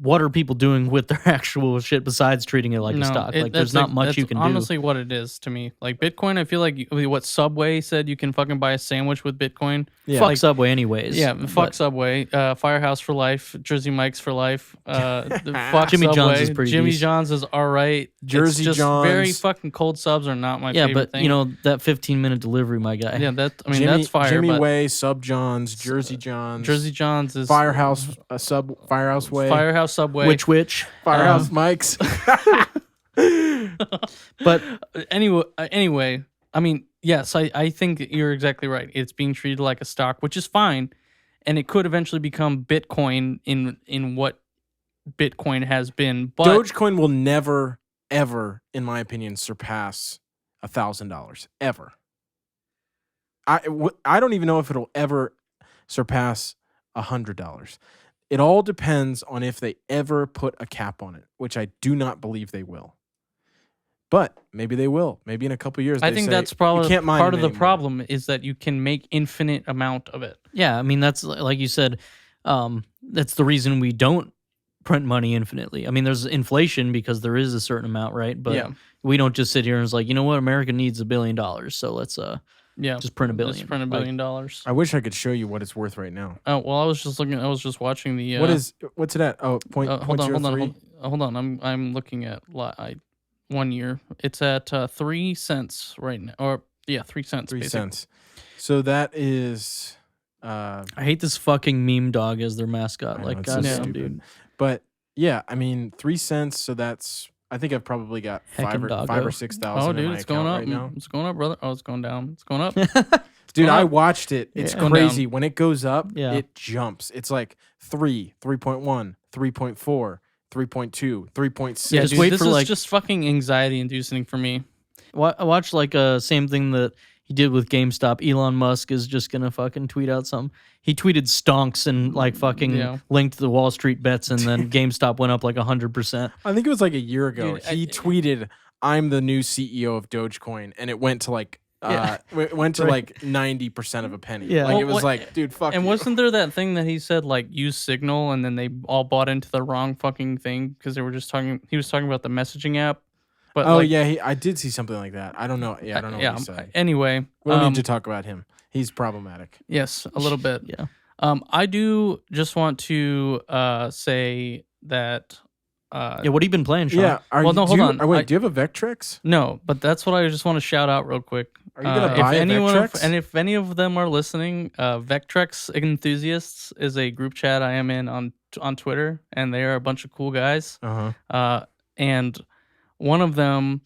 what are people doing with their actual shit besides treating it like a stock? Like, there's not much you can do. Honestly, what it is to me, like Bitcoin, I feel like what Subway said, you can fucking buy a sandwich with Bitcoin. Yeah. Fuck Subway, anyways. Yeah, fuck Subway. Firehouse for life. Jersey Mike's for life. Fuck Jimmy Subway. John's is pretty Jimmy decent. John's is all right. Jersey it's just John's. Very fucking cold subs are not my favorite thing. You know that 15-minute delivery, my guy. Yeah, that's fire. Jimmy but Way, Sub John's, Jersey John's. Jersey John's is Firehouse Firehouse Way. Firehouse Subway. Which Firehouse Mike's. But anyway, I mean, yes, I think you're exactly right. It's being treated like a stock, which is fine, and it could eventually become Bitcoin in what Bitcoin has been. But Dogecoin will never, ever, in my opinion, surpass $1,000 ever. I don't even know if it'll ever surpass $100. It all depends on if they ever put a cap on it, which I do not believe they will. But maybe they will. Maybe in a couple years. I think that's probably part of the problem is that you can make infinite amount of it. Yeah, I mean, that's like you said, that's the reason we don't print money infinitely. I mean, there's inflation because there is a certain amount, right? But we don't just sit here and it's like, you know what, America needs $1 billion, so let's just print $1 billion. Just print $1 billion. I wish I could show you what it's worth right now. Oh well, I was just watching the. What's it at? Oh, hold on. I'm looking at 1 year. It's at 3 cents right now, or 3 cents. 3 cents. So that is. I hate this fucking meme dog as their mascot. Like, goddamn, dude. But yeah, I mean, 3 cents. So that's. I think I've probably got 5 or 6,000. Oh, dude, it's going up right now. It's going up, brother. Oh, it's going down. It's going up. Dude, I watched it. It's crazy. Down. When it goes up, it jumps. It's like 3, 3.1, 3.4, 3.2, 3.6. Yeah, just dude, wait this for is just fucking anxiety inducing for me. I watched like same thing that he did with GameStop. Elon Musk is just gonna fucking tweet out something. He tweeted stonks and like fucking linked the Wall Street bets, and then GameStop went up like 100%. I think it was like a year ago. Dude, he tweeted, "I'm the new CEO of Dogecoin," and it went to like went to like 90% of a penny. Yeah, like it was like, dude, fuck. And you. wasn't there that thing that he said like use Signal, and then they all bought into the wrong fucking thing because they were just talking. He was talking about the messaging app. But I did see something like that. I don't know. Yeah, I don't know what he said. Anyway, we don't need to talk about him. He's problematic. Yes, a little bit. I do just want to say that. What have you been playing, Sean? Yeah. Hold on. Do you have a Vectrex? No, but that's what I just want to shout out real quick. Are you gonna buy a Vectrex? And if any of them are listening, Vectrex enthusiasts is a group chat I am in on Twitter, and they are a bunch of cool guys. And one of them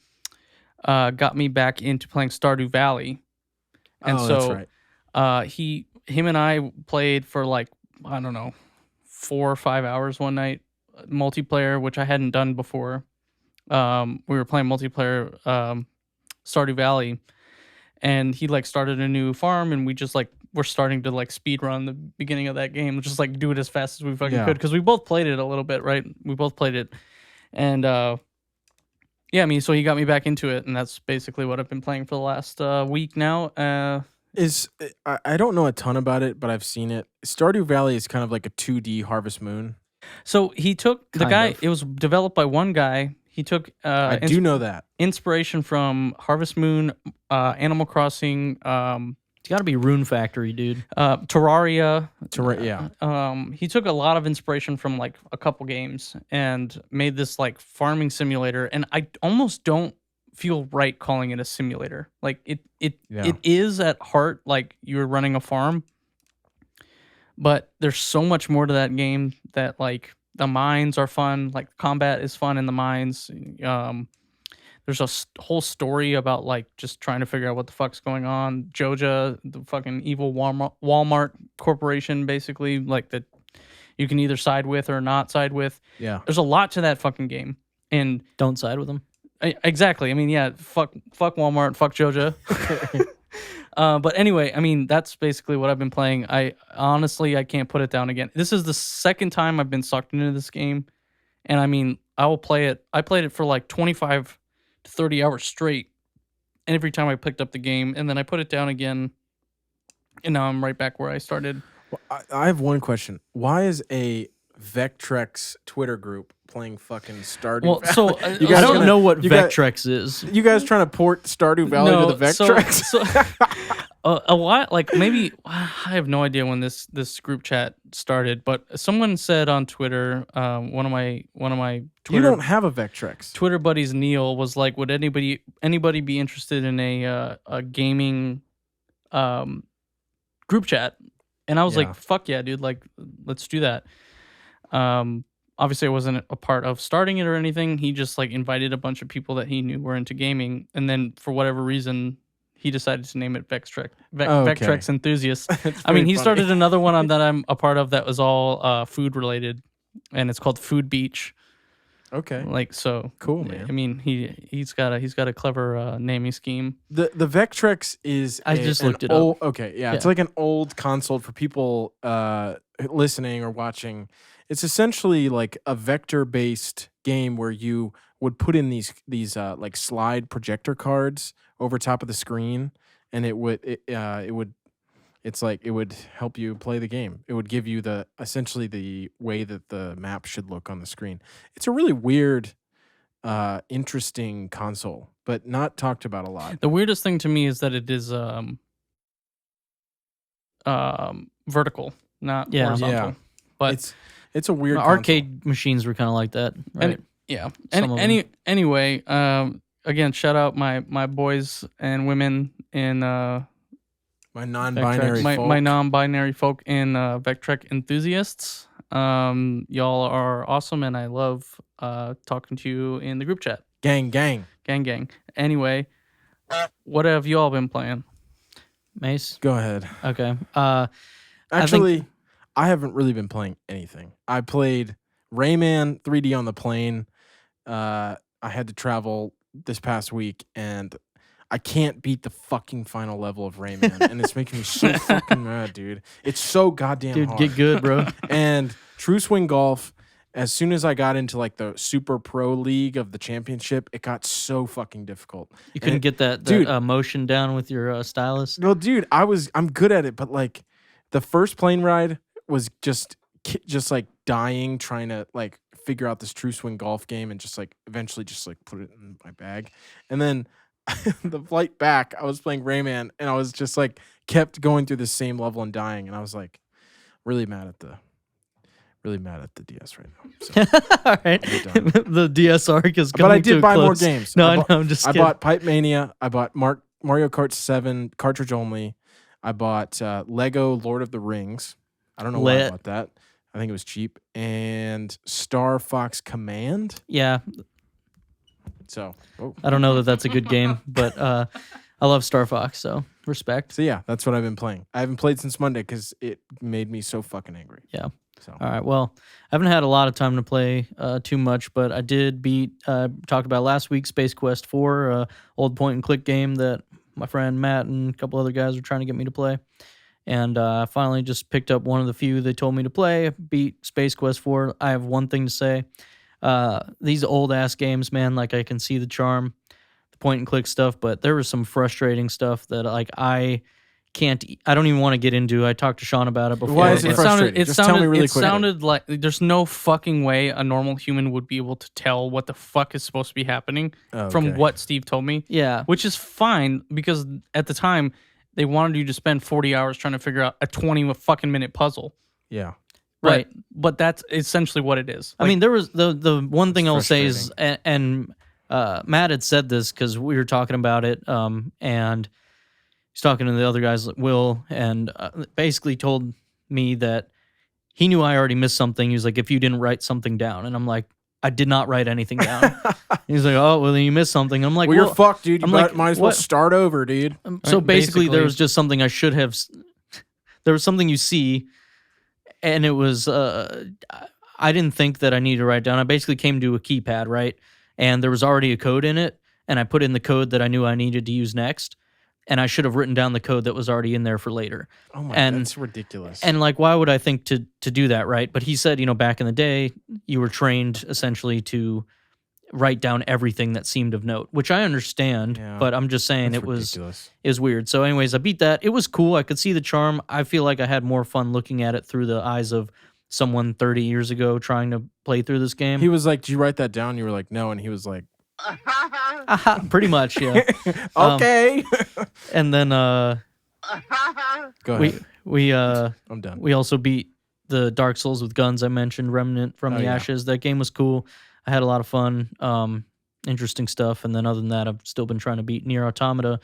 got me back into playing Stardew Valley, and that's right. Him and I played for like, I don't know, 4 or 5 hours one night, multiplayer, which I hadn't done before. We were playing multiplayer Stardew Valley, and he like started a new farm, and we just like we're starting to like speedrun the beginning of that game, just like do it as fast as we fucking could, because we both played it a little bit, right? We both played it, and I mean, so he got me back into it, and that's basically what I've been playing for the last week now. I don't know a ton about it, but I've seen it. Stardew Valley is kind of like a 2D Harvest Moon. So he took it was developed by one guy. He took I do know that inspiration from Harvest Moon, Animal Crossing. It's got to be Rune Factory, dude. Terraria. He took a lot of inspiration from like a couple games and made this like farming simulator. And I almost don't feel right calling it a simulator. Like it is at heart like you're running a farm, but there's so much more to that game that like the mines are fun. Like combat is fun in the mines. There's a whole story about like just trying to figure out what the fuck's going on. Joja, the fucking evil Walmart corporation, basically, like that you can either side with or not side with. Yeah, there's a lot to that fucking game, and don't side with them. Exactly. I mean, fuck Walmart, fuck Joja. But anyway, I mean, that's basically what I've been playing. I can't put it down again. This is the second time I've been sucked into this game, and I mean, I will play it. I played it for like 25 to 30 hours straight, and every time I picked up the game, and then I put it down again, and now I'm right back where I started. Well, I have one question. Why is a Vectrex Twitter group playing fucking Stardew Well, Valley. so I don't know what Vectrex is. You guys trying to port Stardew Valley to the Vectrex? A while, like maybe I have no idea when this group chat started, but someone said on Twitter, one of my Twitter, you don't have a Vectrex. Twitter buddies, Neil, was like, would anybody be interested in a gaming group chat? And I was like, fuck yeah, dude, like let's do that. Obviously I wasn't a part of starting it or anything. He just like invited a bunch of people that he knew were into gaming, and then for whatever reason he decided to name it Vectrex. Vectrex Enthusiasts. I mean, he started another one that I'm a part of that was all food related, and it's called Food Beach. Okay. Like, so cool, man. I mean, he's got a clever naming scheme. The Vectrex is I just looked it up. Okay, yeah, it's like an old console for people listening or watching. It's essentially like a vector-based game where you would put in these like slide projector cards over top of the screen, and it would help you play the game. It would give you essentially the way that the map should look on the screen. It's a really weird, interesting console, but not talked about a lot. The weirdest thing to me is that it is vertical, not horizontal. Yeah. But it's a weird arcade machines were kind of like that, right? Anyway, again, shout out my boys and women in my non-binary folk. My non-binary folk in Vectrex Enthusiasts. Y'all are awesome, and I love talking to you in the group chat. Gang. Anyway, what have you all been playing? Mace? Go ahead. Okay. Actually, I haven't really been playing anything. I played Rayman 3D on the plane. I had to travel this past week, and I can't beat the fucking final level of Rayman, and it's making me so fucking mad, dude. It's so goddamn hard. Dude, get good, bro. And True Swing Golf, as soon as I got into like the Super Pro League of the championship, it got so fucking difficult. You couldn't get that motion down with your stylus? No, dude, I'm good at it, but like the first plane ride was just like dying trying to like figure out this True Swing Golf game, and just like eventually just like put it in my bag. And then the flight back, I was playing Rayman, and I was just like kept going through the same level and dying, and I was like really mad at the DS right now. So, all right. The DS arc is coming. But I did buy close. more games. No, I know. I'm just kidding. I bought Pipe Mania. I bought Mario Kart 7 cartridge only. I bought Lego Lord of the Rings. I don't know why I bought that. I think it was cheap. And Star Fox Command. Yeah. So I don't know that that's a good game, but I love Star Fox, so respect. So yeah, that's what I've been playing. I haven't played since Monday because it made me so fucking angry. Yeah. So all right. Well, I haven't had a lot of time to play too much, but I did talked about last week, Space Quest 4, old point and click game that my friend Matt and a couple other guys were trying to get me to play. And I finally just picked up one of the few they told me to play, beat Space Quest 4. I have one thing to say. These old-ass games, man, like I can see the charm, the point-and-click stuff, but there was some frustrating stuff that like I don't even want to get into. I talked to Sean about it before. Why is it frustrating? Just tell me really quickly. It sounded like there's no fucking way a normal human would be able to tell what the fuck is supposed to be happening from what Steve told me. Yeah. Which is fine, because at the time, they wanted you to spend 40 hours trying to figure out a 20 fucking minute puzzle. Yeah. Right. But that's essentially what it is. Like, I mean, there was the one thing I'll say is, and Matt had said this because we were talking about it, and he's talking to the other guys, like Will, and basically told me that he knew I already missed something. He was like, if you didn't write something down. And I'm like, I did not write anything down. He's like, oh, well, then you missed something. I'm like, well, you're fucked, dude. Might as well start over, dude. So basically, there was just something I should have. There was something you see, and it was, I didn't think that I needed to write down. I basically came to a keypad, right? And there was already a code in it, and I put in the code that I knew I needed to use next. And I should have written down the code that was already in there for later. Oh my God, that's ridiculous. And like, why would I think to do that, right? But he said, back in the day, you were trained essentially to write down everything that seemed of note, which I understand, but I'm just saying it was weird. So anyways, I beat that. It was cool. I could see the charm. I feel like I had more fun looking at it through the eyes of someone 30 years ago trying to play through this game. He was like, "Did you write that down?" You were like, "No," and he was like, pretty much, yeah. Okay. And then Go ahead. I'm done. We also beat the Dark Souls with guns I mentioned, Remnant from the Ashes. That game was cool. I had a lot of fun, interesting stuff. And then other than that, I've still been trying to beat Nier Automata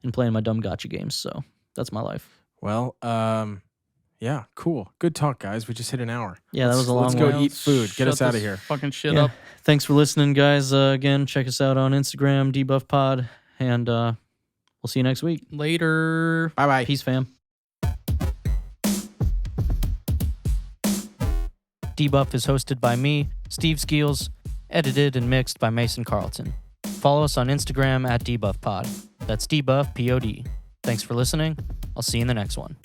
and playing my dumb gacha games. So that's my life. Well, yeah, cool. Good talk, guys. We just hit an hour. Yeah, that was a long one. Let's go eat food. Get us out of here. Fucking shit up. Thanks for listening, guys. Again, check us out on Instagram, Debuff Pod, and we'll see you next week. Later. Bye-bye. Peace, fam. Debuff is hosted by me, Steve Skeels, edited and mixed by Mason Carlton. Follow us on Instagram at DebuffPod. That's Debuff, P-O-D. Thanks for listening. I'll see you in the next one.